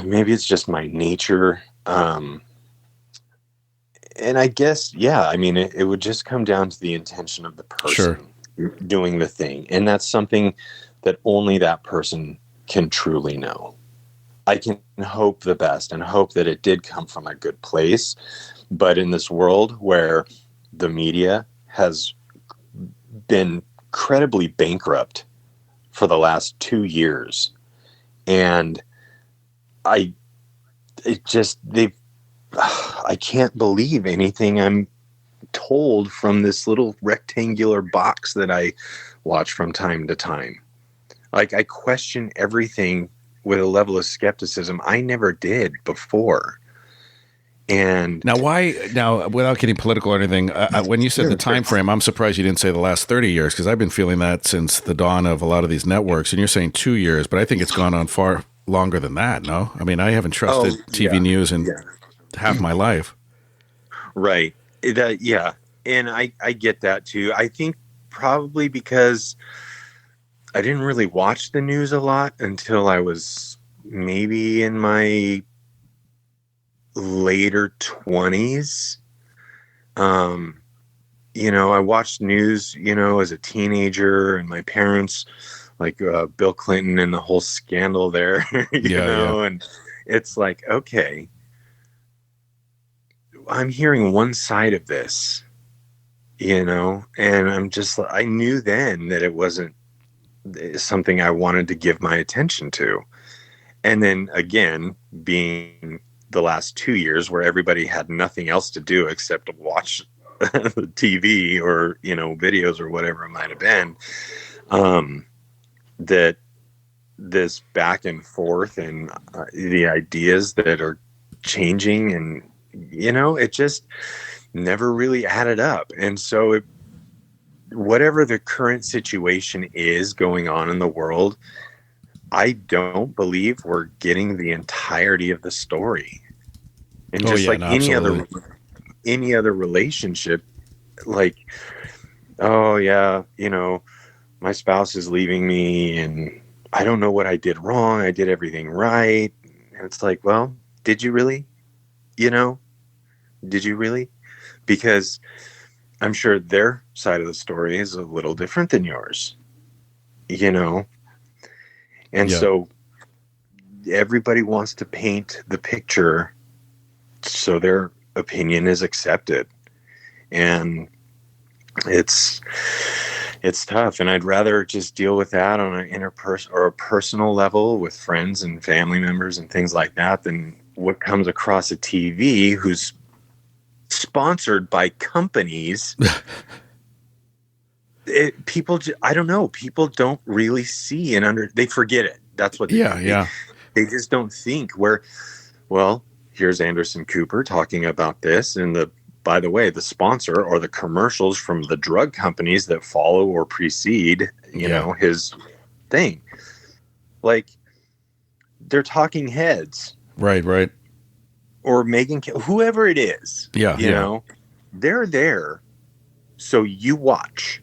maybe it's just my nature. And I guess, it would just come down to the intention of the person doing the thing. And that's something that only that person can truly know. I can hope the best and hope that it did come from a good place. But in this world where the media has been incredibly bankrupt for the last 2 years, and I can't believe anything I'm told from this little rectangular box that I watch from time to time. Like, I question everything with a level of skepticism I never did before. And now, without getting political or anything, when you said the time frame, I'm surprised you didn't say the last 30 years, because I've been feeling that since the dawn of a lot of these networks. And you're saying 2 years, but I think it's gone on far longer than that. No, I mean, I haven't trusted TV news in half my life. Right. And I get that too. I think probably because I didn't really watch the news a lot until I was maybe in my later 20s. I watched news, as a teenager, and my parents, like Bill Clinton and the whole scandal there, and it's like, okay, I'm hearing one side of this, and I knew then that it wasn't something I wanted to give my attention to. And then again, being the last 2 years where everybody had nothing else to do except to watch the TV or, videos or whatever it might have been, that this back and forth and the ideas that are changing, and, it just never really added up. And so whatever the current situation is going on in the world, I don't believe we're getting the entirety of the story. And any other relationship, like, my spouse is leaving me and I don't know what I did wrong. I did everything right. And it's like, well, did you really? Did you really? Because I'm sure their side of the story is a little different than yours, And so everybody wants to paint the picture so their opinion is accepted. And it's tough. And I'd rather just deal with that on an interpersonal or a personal level with friends and family members and things like that than what comes across a TV who's sponsored by companies. People don't really see and they forget it. That's what they just don't think here's Anderson Cooper talking about this, and by the way, the sponsor or the commercials from the drug companies that follow or precede, his thing. Like, they're talking heads. Right. Or Megan, whoever it is. They're there. So you watch.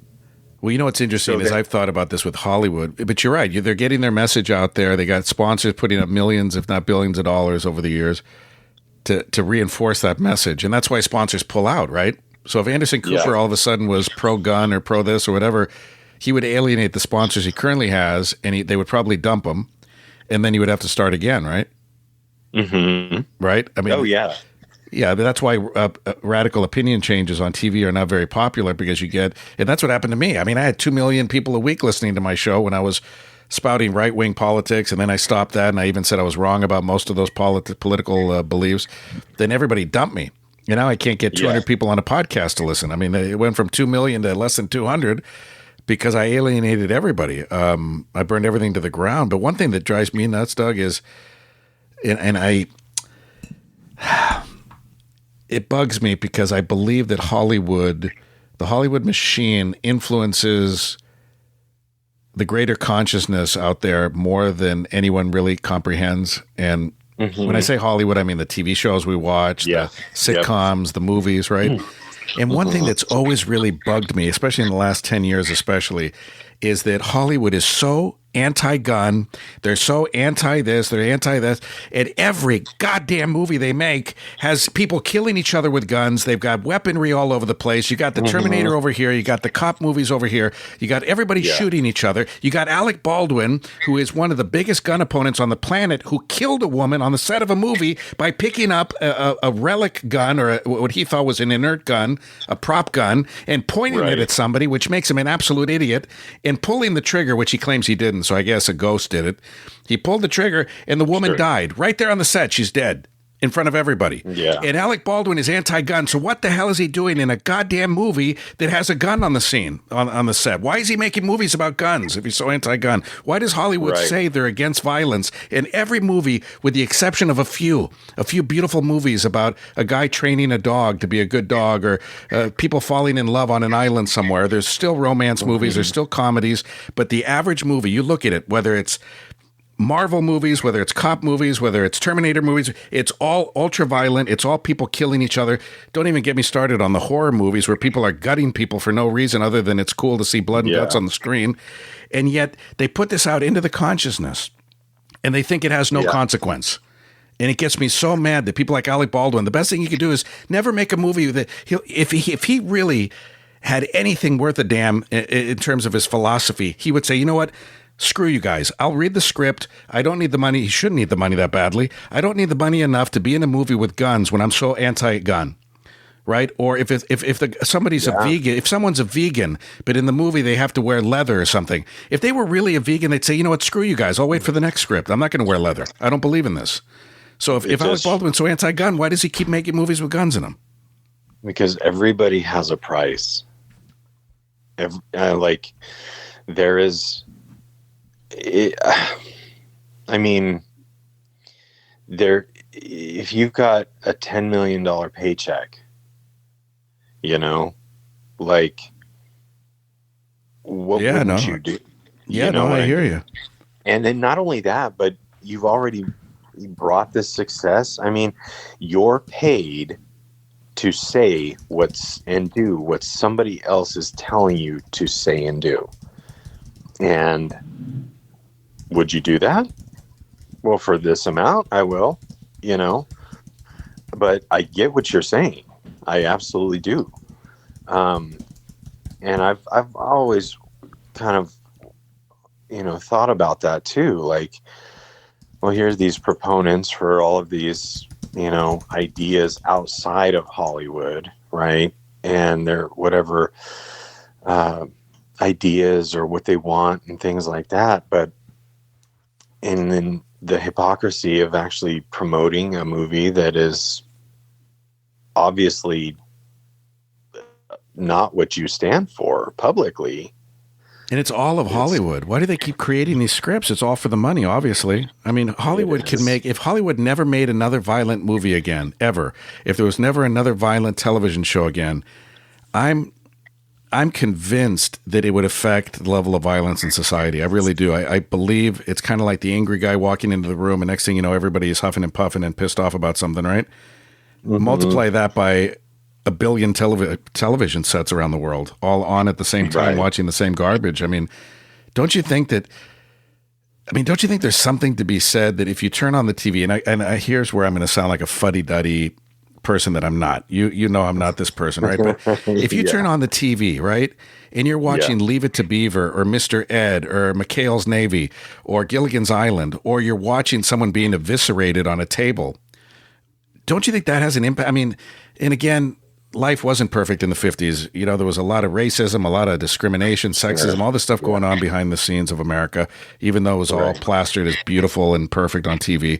Well, what's interesting is I've thought about this with Hollywood, but you're right. They're getting their message out there. They got sponsors putting up millions, if not billions of dollars over the years to reinforce that message. And that's why sponsors pull out, right? So if Anderson Cooper all of a sudden was pro-gun or pro-this or whatever, he would alienate the sponsors he currently has, and they would probably dump him, and then he would have to start again, right? Mm-hmm. Right? I mean, Yeah, but that's why radical opinion changes on TV are not very popular, because you get, and that's what happened to me. I mean, I had 2 million people a week listening to my show when I was spouting right-wing politics, and then I stopped that, and I even said I was wrong about most of those political beliefs. Then everybody dumped me. You know, I can't get 200 people on a podcast to listen. I mean, it went from 2 million to less than 200 because I alienated everybody. I burned everything to the ground. But one thing that drives me nuts, Doug, is, and it bugs me because I believe that the Hollywood machine influences the greater consciousness out there more than anyone really comprehends. And when I say Hollywood, I mean the TV shows we watch, the sitcoms, the movies, right? And one thing that's always really bugged me, especially in the last 10 years especially, is that Hollywood is so anti-gun. They're so anti-this, they're anti-this. And every goddamn movie they make has people killing each other with guns. They've got weaponry all over the place. You got the Terminator over here. You got the cop movies over here. You got everybody shooting each other. You got Alec Baldwin, who is one of the biggest gun opponents on the planet, who killed a woman on the set of a movie by picking up a relic gun, or what he thought was an inert gun, a prop gun, and pointing it at somebody, which makes him an absolute idiot, and pulling the trigger, which he claims he didn't. So I guess a ghost did it. He pulled the trigger, and the woman died right there on the set. She's dead in front of everybody. Yeah. And Alec Baldwin is anti-gun. So what the hell is he doing in a goddamn movie that has a gun on the scene, on the set? Why is he making movies about guns if he's so anti-gun? Why does Hollywood say they're against violence in every movie, with the exception of a few beautiful movies about a guy training a dog to be a good dog, or people falling in love on an island somewhere? There's still romance movies. There's still comedies. But the average movie, you look at it, whether it's Marvel movies, whether it's cop movies, whether it's Terminator movies, it's all ultra violent. It's all people killing each other. Don't even get me started on the horror movies where people are gutting people for no reason other than it's cool to see blood and guts on the screen. And yet they put this out into the consciousness, and they think it has no consequence. And it gets me so mad that people like Alec Baldwin, the best thing you could do is never make a movie that if he really had anything worth a damn in terms of his philosophy, he would say, you know what? Screw you guys. I'll read the script. I don't need the money. He shouldn't need the money that badly. I don't need the money enough to be in a movie with guns when I'm so anti-gun, right? Or if somebody's a vegan, if someone's a vegan, but in the movie they have to wear leather or something. If they were really a vegan, they'd say, you know what? Screw you guys. I'll wait for the next script. I'm not going to wear leather. I don't believe in this. So if Alec Baldwin's so anti-gun, why does he keep making movies with guns in them? Because everybody has a price. There is. I mean, if you've got a $10 million paycheck, you know, like, what would you do? Yeah, I hear you. And then not only that, but you've already brought this success. I mean, you're paid to say and do what somebody else is telling you to say and do. And would you do that? Well, for this amount, I will, you know, but I get what you're saying. I absolutely do. And I've always kind of, you know, thought about that too. Like, well, here's these proponents for all of these, you know, ideas outside of Hollywood, right? And their whatever ideas or what they want and things like that. And then the hypocrisy of actually promoting a movie that is obviously not what you stand for publicly. And it's all of Hollywood. Why do they keep creating these scripts? It's all for the money, obviously. I mean, Hollywood can make, if Hollywood never made another violent movie again, ever, if there was never another violent television show again, I'm convinced that it would affect the level of violence in society. I really do. I believe it's kind of like the angry guy walking into the room, and next thing you know, everybody is huffing and puffing and pissed off about something, right? Mm-hmm. Multiply that by a billion television sets around the world, all on at the same time, watching the same garbage. I mean, don't you think there's something to be said that if you turn on the TV, and here's where I'm going to sound like a fuddy-duddy person that I'm not. You know I'm not this person, right? But if you turn on the TV, right, and you're watching Leave It to Beaver or Mr. Ed or McHale's Navy or Gilligan's Island, or you're watching someone being eviscerated on a table, don't you think that has an impact? I mean, and again, life wasn't perfect in the 50s. You know, there was a lot of racism, a lot of discrimination, sexism, all this stuff going on behind the scenes of America, even though it was all plastered as beautiful and perfect on TV.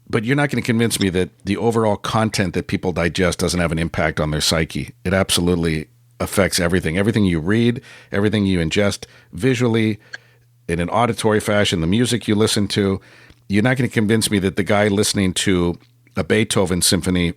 But you're not going to convince me that the overall content that people digest doesn't have an impact on their psyche. It absolutely affects everything. Everything you read, everything you ingest visually, in an auditory fashion, the music you listen to. You're not going to convince me that the guy listening to a Beethoven symphony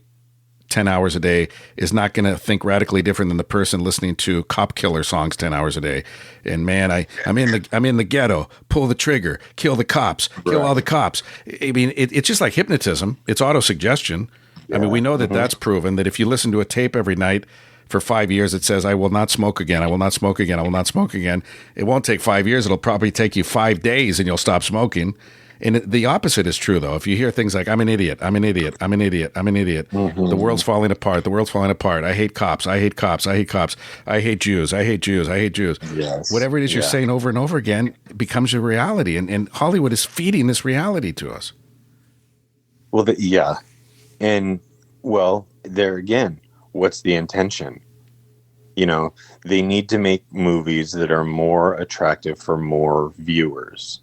10 hours a day is not going to think radically different than the person listening to cop killer songs 10 hours a day. And man, I'm in the ghetto, pull the trigger, kill the cops, kill all the cops. I mean, it's just like hypnotism. It's autosuggestion. I mean, we know that that's proven, that if you listen to a tape every night for 5 years, it says, I will not smoke again. I will not smoke again. I will not smoke again. It won't take 5 years. It'll probably take you 5 days and you'll stop smoking. And the opposite is true, though. If you hear things like, I'm an idiot, I'm an idiot, I'm an idiot, I'm an idiot, the world's falling apart, the world's falling apart, I hate cops, I hate cops, I hate cops, I hate Jews, I hate Jews, I hate Jews. Yes. Whatever it is you're saying over and over again becomes your reality. And Hollywood is feeding this reality to us. Well, And, well, there again, what's the intention? You know, they need to make movies that are more attractive for more viewers.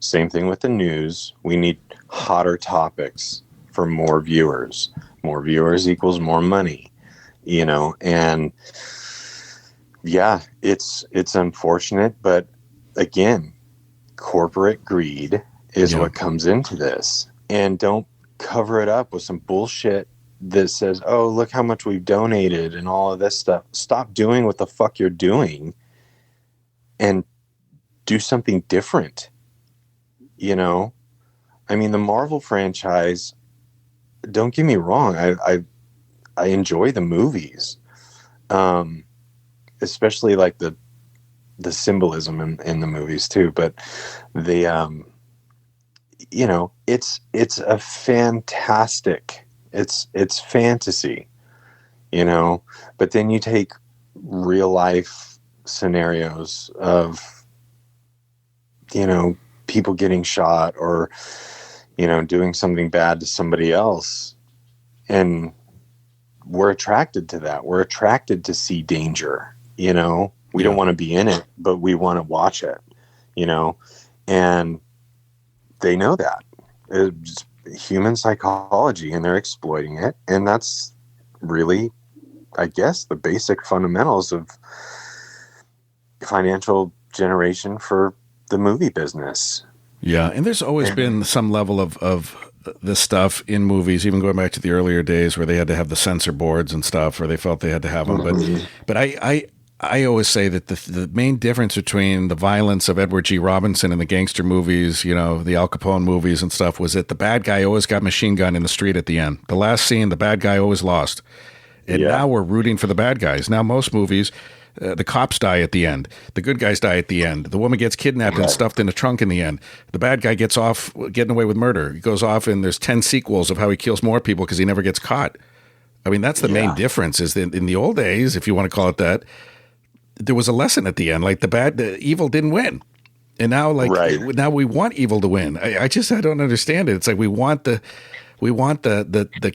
Same thing with the news. We need hotter topics for more viewers. More viewers equals more money, you know, and yeah, it's unfortunate, but again, corporate greed is what comes into this. And don't cover it up with some bullshit that says, oh, look how much we've donated and all of this stuff. Stop doing what the fuck you're doing and do something different. You know, I mean, the Marvel franchise, don't get me wrong. I enjoy the movies, especially like the symbolism in the movies too. But you know, it's a fantastic, it's fantasy, you know, but then you take real life scenarios of, you know, people getting shot or, you know, doing something bad to somebody else. And we're attracted to that. We're attracted to see danger, you know, we don't want to be in it, but we want to watch it, you know, and they know that it's human psychology and they're exploiting it. And that's really, I guess, the basic fundamentals of financial generation for the movie business. Yeah, and there's always been some level of this stuff in movies, even going back to the earlier days where they had to have the censor boards and stuff, or they felt they had to have them. But I always say that the main difference between the violence of Edward G. Robinson and the gangster movies, you know, the Al Capone movies and stuff, was that the bad guy always got machine gun in the street at the end. The last scene, the bad guy always lost. And now we're rooting for the bad guys. Now most movies, the cops die at the end. The good guys die at the end. The woman gets kidnapped and stuffed in a trunk in the end. The bad guy gets off getting away with murder. He goes off and there's 10 sequels of how he kills more people because he never gets caught. I mean, that's the main difference is that in the old days, if you want to call it that, there was a lesson at the end. Like the evil didn't win. And now now we want evil to win. I don't understand it. It's like we want the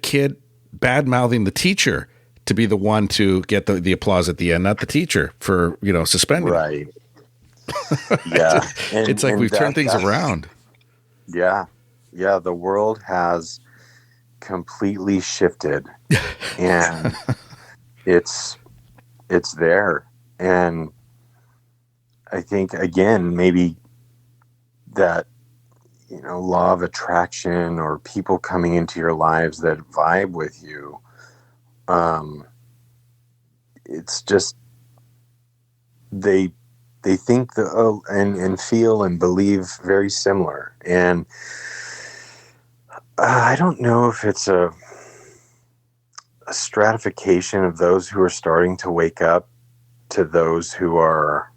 kid bad mouthing the teacher to be the one to get the applause at the end, not the teacher for, you know, suspending. Right. Yeah. It's like we've turned things around. Yeah. Yeah. The world has completely shifted and it's there. And I think, again, maybe that, you know, law of attraction or people coming into your lives that vibe with you, it's just they think and feel and believe very similar. And I don't know if it's a stratification of those who are starting to wake up to those who are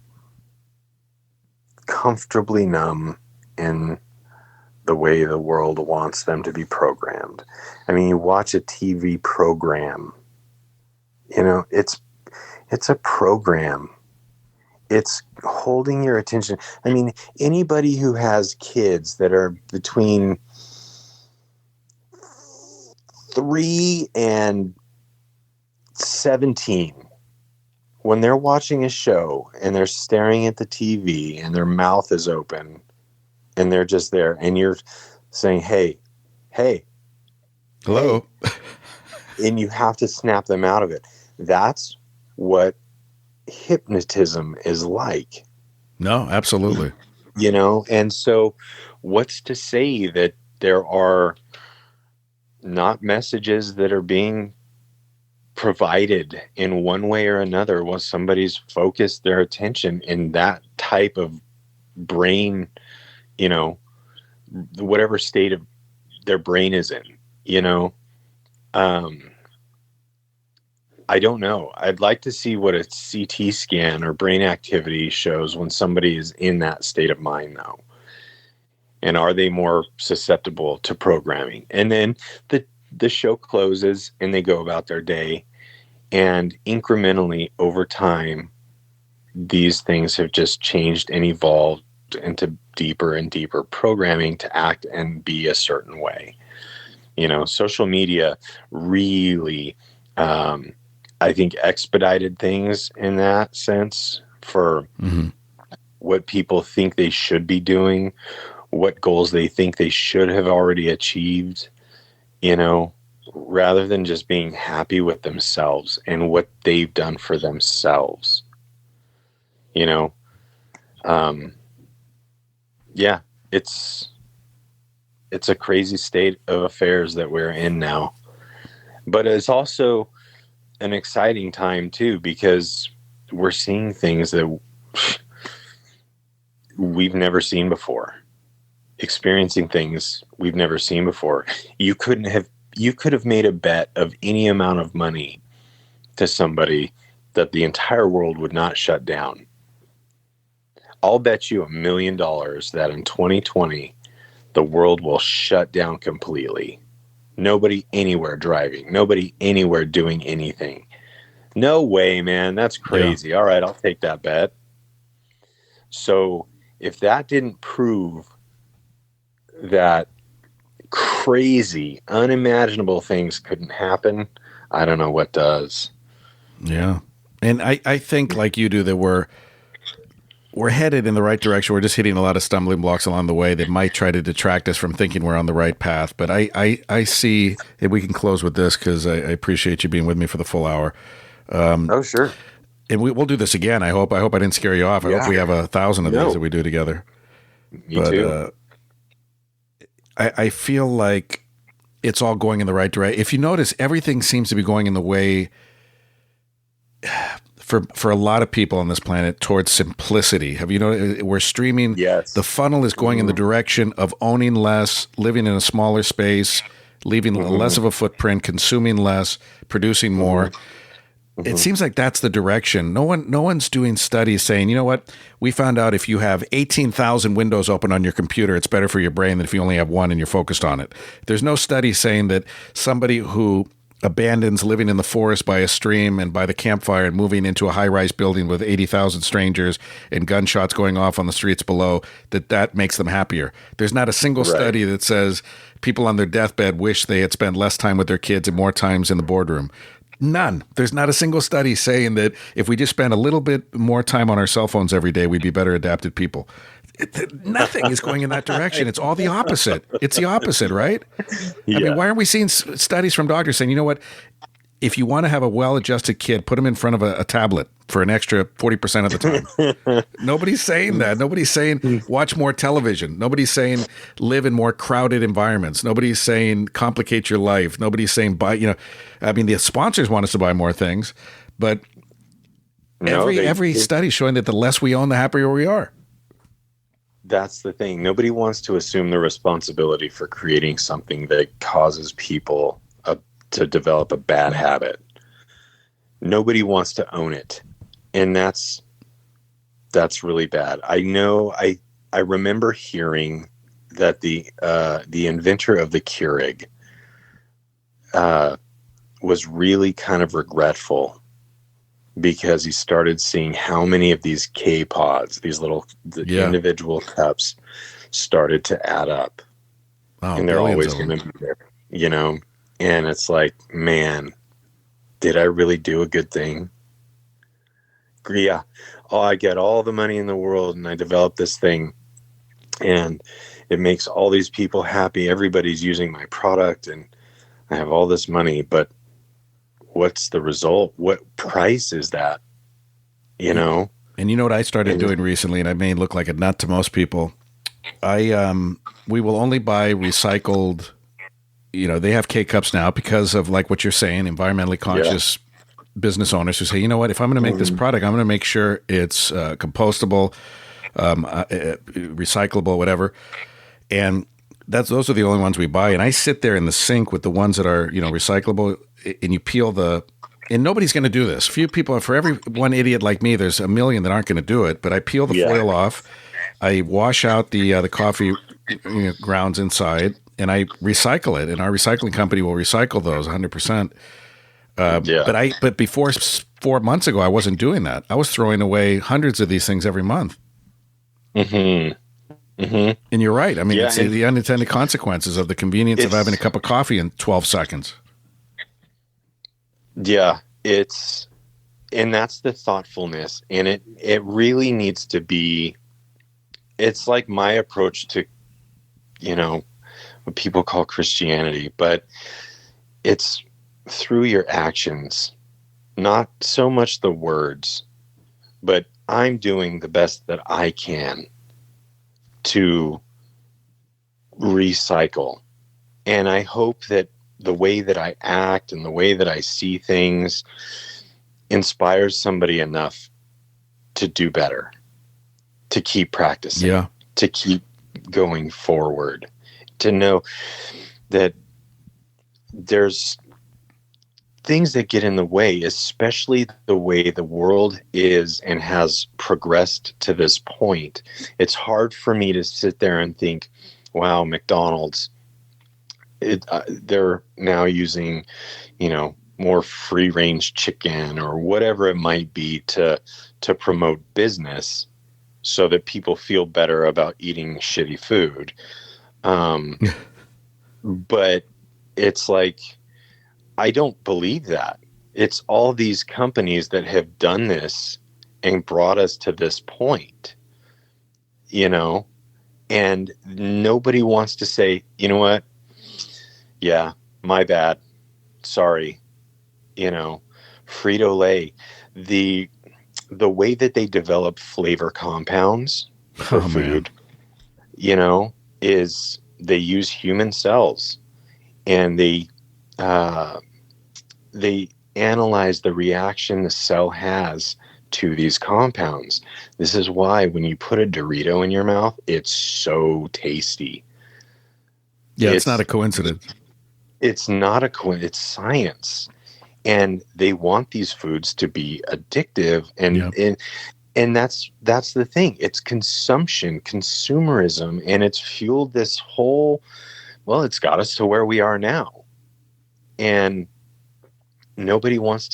comfortably numb in the way the world wants them to be programmed. I mean, you watch a TV program, you know, it's a program. It's holding your attention. I mean, anybody who has kids that are between 3 and 17, when they're watching a show and they're staring at the TV and their mouth is open and they're just there and you're saying, hey, hello. Hey, and you have to snap them out of it. That's what hypnotism is like. No, absolutely. You know, and so what's to say that there are not messages that are being provided in one way or another once somebody's focused their attention in that type of brain, you know, whatever state of their brain is in, you know? I don't know. I'd like to see what a CT scan or brain activity shows when somebody is in that state of mind, though. And are they more susceptible to programming? And then the show closes and they go about their day. And incrementally over time, these things have just changed and evolved into deeper and deeper programming to act and be a certain way. You know, social media really, I think, expedited things in that sense for what people think they should be doing, what goals they think they should have already achieved, you know, rather than just being happy with themselves and what they've done for themselves, you know. Yeah, it's a crazy state of affairs that we're in now, but it's also an exciting time too, because we're seeing things that we've never seen before, experiencing things we've never seen before. You could have made a bet of any amount of money to somebody that the entire world would not shut down. I'll bet you $1 million that in 2020, the world will shut down completely. Nobody anywhere driving, nobody anywhere doing anything. No way, man. That's crazy. Yeah. All right, I'll take that bet. So if that didn't prove that crazy, unimaginable things couldn't happen, I don't know what does. Yeah. And I think, like you do, that we're headed in the right direction. We're just hitting a lot of stumbling blocks along the way that might try to detract us from thinking we're on the right path. But I see, and we can close with this because I appreciate you being with me for the full hour. Oh, sure. And we'll do this again. I hope I didn't scare you off. I hope we have 1,000 of these that we do together. Me too. I feel like it's all going in the right direction. If you notice, everything seems to be going in the way for a lot of people on this planet towards simplicity. Have you noticed? We're streaming. Yes. The funnel is going in the direction of owning less, living in a smaller space, leaving less of a footprint, consuming less, producing more. It seems like that's the direction. No one's doing studies saying, you know what? We found out if you have 18,000 windows open on your computer, it's better for your brain than if you only have one and you're focused on it. There's no study saying that somebody who abandons living in the forest by a stream and by the campfire and moving into a high-rise building with 80,000 strangers and gunshots going off on the streets below, that makes them happier. There's not a single study that says people on their deathbed wish they had spent less time with their kids and more times in the boardroom. None. There's not a single study saying that if we just spent a little bit more time on our cell phones every day, we'd be better adapted people. Nothing is going in that direction. It's all the opposite. It's the opposite, right? Yeah. I mean, why aren't we seeing studies from doctors saying, you know what, if you want to have a well-adjusted kid, put them in front of a tablet for an extra 40% of the time. Nobody's saying that. Nobody's saying watch more television. Nobody's saying live in more crowded environments. Nobody's saying complicate your life. Nobody's saying buy, I mean, the sponsors want us to buy more things, but every study showing that the less we own, the happier we are. That's the thing. Nobody wants to assume the responsibility for creating something that causes people to develop a bad habit. Nobody wants to own it. And that's really bad. I know I remember hearing that the inventor of the Keurig was really kind of regretful because he started seeing how many of these K-pods, these little individual cups, started to add up. Oh, and they're always going to be there, And it's like, man, did I really do a good thing? Yeah. Oh, I get all the money in the world and I develop this thing and it makes all these people happy. Everybody's using my product and I have all this money, but what's the result? What price is that? You know? And you know what I started doing recently, and I may look like a nut to most people. We will only buy recycled. They have K cups now because of like what you're saying, environmentally conscious business owners who say, you know what, if I'm going to make this product, I'm going to make sure it's compostable, recyclable, whatever. And those are the only ones we buy. And I sit there in the sink with the ones that are, recyclable, and you peel and nobody's going to do this. Few people, for every one idiot like me, there's a million that aren't going to do it. But I peel the foil off, I wash out the coffee grounds inside, and I recycle it. And our recycling company will recycle those 100%. But before 4 months ago, I wasn't doing that. I was throwing away hundreds of these things every month. Mm-hmm. Mm-hmm. And you're right. I mean, it's the unintended consequences of the convenience of having a cup of coffee in 12 seconds. Yeah, and that's the thoughtfulness. And it really needs to be, it's like my approach to, what people call Christianity, but it's through your actions, not so much the words, but I'm doing the best that I can to recycle. And I hope that the way that I act and the way that I see things inspires somebody enough to do better, to keep practicing, to keep going forward, to know that there's things that get in the way, especially the way the world is and has progressed to this point. It's hard for me to sit there and think, wow, McDonald's, they're now using, more free range chicken or whatever it might be to promote business so that people feel better about eating shitty food. But it's like, I don't believe that. It's all these companies that have done this and brought us to this point, and nobody wants to say, you know what? Yeah, my bad. Sorry. Frito-Lay, the way that they develop flavor compounds for food, is they use human cells and they analyze the reaction the cell has to these compounds. This is why when you put a Dorito in your mouth, it's so tasty. Yeah, it's not a coincidence. It's not a coincidence. It's science. And they want these foods to be addictive. And that's the thing. It's consumerism, and it's fueled this whole, it's got us to where we are now. And nobody wants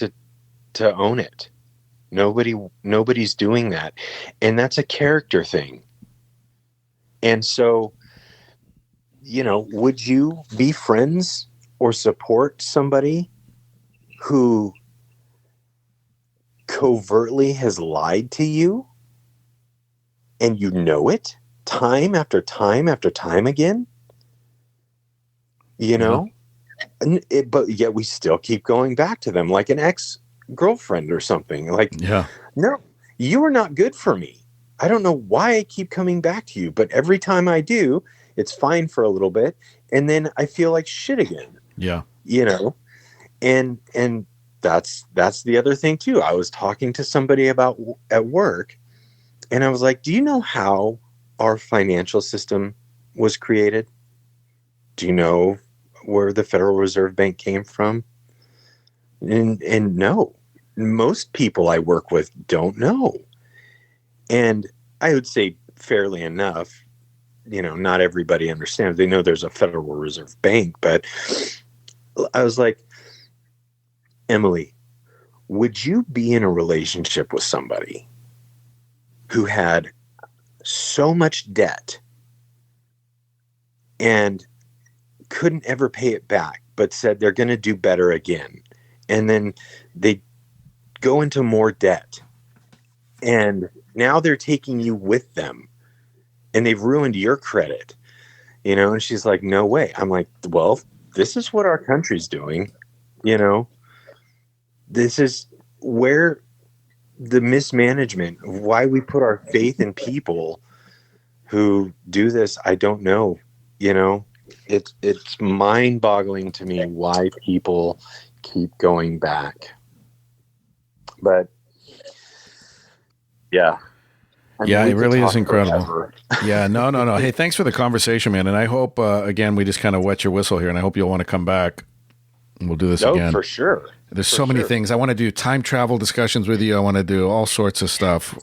to own it. Nobody's doing that. And that's a character thing. And so, would you be friends or support somebody who covertly has lied to you and you know it time after time after time again? But yet we still keep going back to them like an ex-girlfriend or something. Like, no, you are not good for me. I don't know why I keep coming back to you, but every time I do, it's fine for a little bit, and then I feel like shit again. Yeah. And that's the other thing too. I was talking to somebody about at work, and I was like, do you know how our financial system was created? Do you know where the Federal Reserve Bank came from? And no, most people I work with don't know. And I would say fairly enough, not everybody understands. They know there's a Federal Reserve Bank, but I was like, Emily, would you be in a relationship with somebody who had so much debt and couldn't ever pay it back but said they're going to do better again. And then they go into more debt. And now they're taking you with them. And they've ruined your credit. You know, and she's like, no way. I'm like, well, this is what our country's doing. You know, this is where the mismanagement, why we put our faith in people who do this. I don't know. You know, it's mind-boggling to me why people keep going back. But yeah. Yeah, it really is incredible. Yeah, no. Hey, thanks for the conversation, man. And I hope, again, we just kind of wet your whistle here, and I hope you'll want to come back and we'll do this again. For sure. There's so many things. I want to do time travel discussions with you. I want to do all sorts of stuff.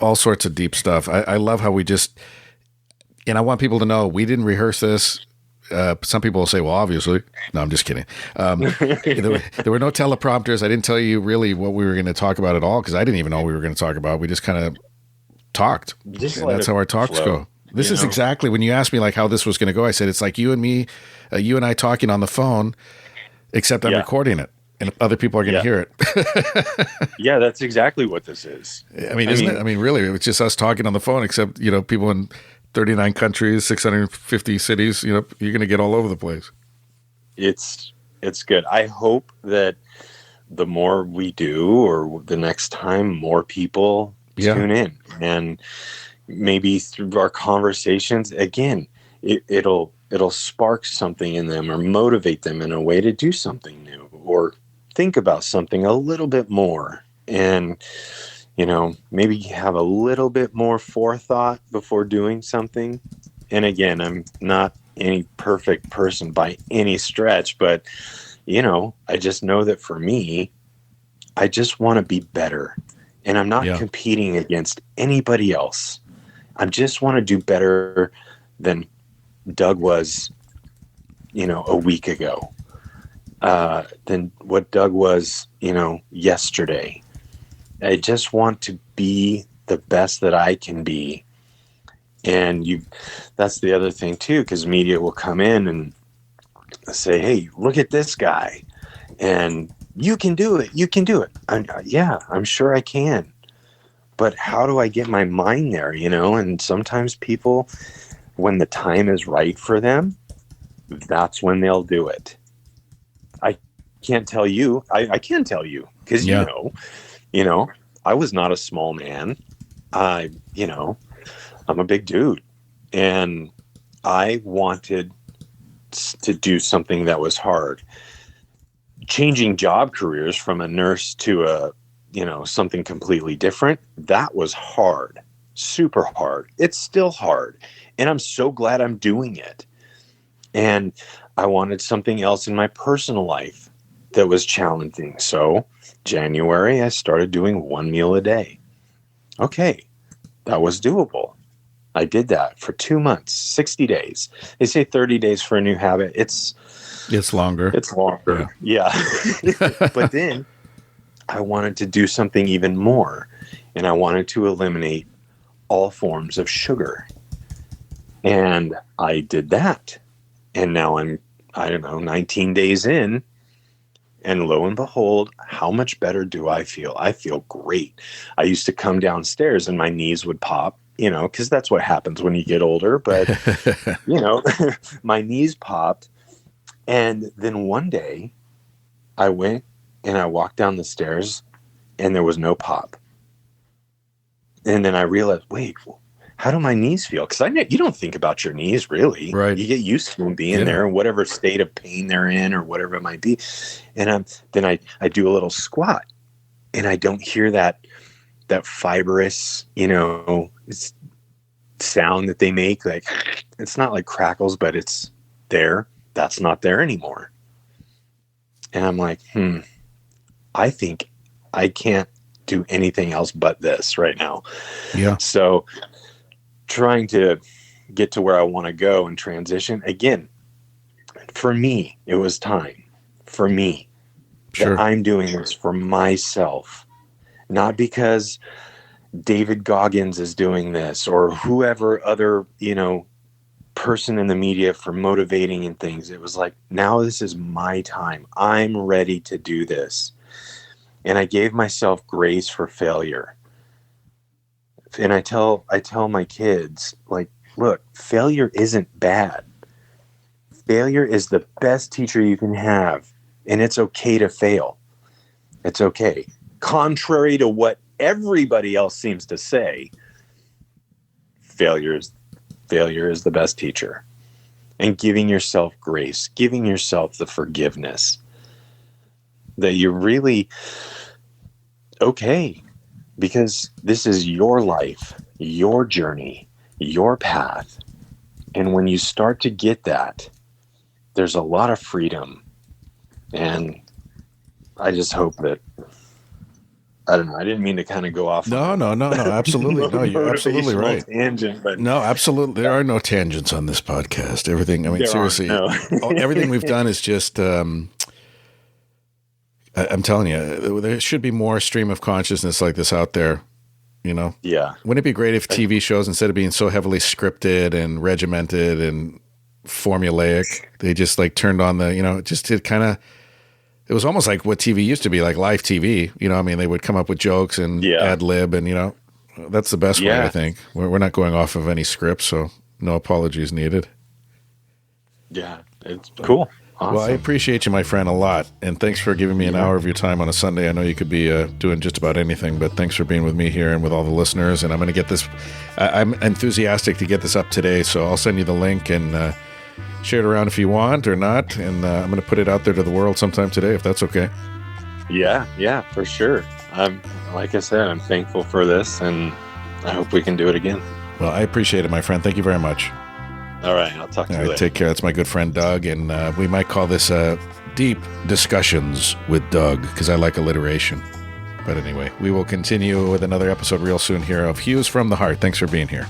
All sorts of deep stuff. I love how we just, and I want people to know we didn't rehearse this. Some people will say, well, obviously. No, I'm just kidding. There were no teleprompters. I didn't tell you really what we were going to talk about at all because I didn't even know what we were going to talk about. We just kind of talked. And that's how our talks go. This is exactly when you asked me like how this was going to go. I said, it's like you and me, you and I talking on the phone, except I'm recording it and other people are going to hear it. Yeah, that's exactly what this is. I mean, isn't it? I mean, really, it's just us talking on the phone, except, you know, people in 39 countries, 650 cities, you know, you're going to get all over the place. It's good. I hope that the more we do or the next time more people tune in, and maybe through our conversations, again, it'll spark something in them or motivate them in a way to do something new or think about something a little bit more. And you know, maybe have a little bit more forethought before doing something. And again, I'm not any perfect person by any stretch, but, you know, I just know that for me, I just want to be better. And I'm not competing against anybody else. I just want to do better than Doug was, you know, a week ago, than what Doug was, you know, yesterday. I just want to be the best that I can be. And that's the other thing too, because media will come in and say, hey, look at this guy and you can do it. You can do it. I'm sure I can. But how do I get my mind there, you know? And sometimes people, when the time is right for them, that's when they'll do it. I can't tell you. I can tell you because, you know, I was not a small man. You know, I'm a big dude. And I wanted to do something that was hard. Changing job careers from a nurse to something completely different, that was hard. Super hard. It's still hard. And I'm so glad I'm doing it. And I wanted something else in my personal life that was challenging. So January, I started doing 1 meal a day. Okay, that was doable. I did that for 2 months, 60 days. They say 30 days for a new habit. It's longer. It's longer. Yeah. But then I wanted to do something even more. And I wanted to eliminate all forms of sugar. And I did that. And now I'm, 19 days in. And lo and behold, how much better do I feel? I feel great. I used to come downstairs and my knees would pop, because that's what happens when you get older. But, my knees popped. And then one day I went and I walked down the stairs and there was no pop. And then I realized, wait, how do my knees feel? Because you don't think about your knees, really. Right. You get used to them being there, whatever state of pain they're in or whatever it might be. And then I do a little squat and I don't hear that fibrous, sound that they make. Like, it's not like crackles, but it's there. That's not there anymore. And I'm like, I think I can't do anything else but this right now. Yeah. So trying to get to where I want to go and transition again, for me, it was time for me that I'm doing this for myself, not because David Goggins is doing this or whoever other, person in the media for motivating and things. It was like, now this is my time. I'm ready to do this. And I gave myself grace for failure. And I tell my kids, like, look, failure isn't bad. Failure is the best teacher you can have. And it's okay to fail. It's okay. Contrary to what everybody else seems to say, failure is the best teacher. And giving yourself grace, giving yourself the forgiveness that you're really okay, because this is your life, your journey, your path. And when you start to get that, there's a lot of freedom. And I just hope that, I don't know, I didn't mean to kind of go off. No, absolutely. No, you're absolutely right. Tangent, but no, absolutely. There are no tangents on this podcast. Everything, I mean, seriously, everything we've done is just, I'm telling you, there should be more stream of consciousness like this out there, you know? Yeah. Wouldn't it be great if TV shows, instead of being so heavily scripted and regimented and formulaic, they just like turned on the, you know, it was almost like what TV used to be, like live TV. You know, I mean, they would come up with jokes and ad lib, and, you know, that's the best way, I think. We're not going off of any script, so no apologies needed. Yeah, it's cool. Awesome. Well, I appreciate you, my friend, a lot, and thanks for giving me an hour of your time on a Sunday. I know you could be doing just about anything, but thanks for being with me here and with all the listeners. And I'm going to get this. I'm enthusiastic to get this up today, so I'll send you the link and share it around if you want or not. And I'm going to put it out there to the world sometime today, if that's okay. Yeah, for sure. Like I said, I'm thankful for this, and I hope we can do it again. Well, I appreciate it, my friend. Thank you very much. All right, I'll talk to you later. Take care. That's my good friend Doug, and we might call this Deep Discussions with Doug, because I like alliteration. But anyway, we will continue with another episode real soon here of Hughes From The Heart. Thanks for being here.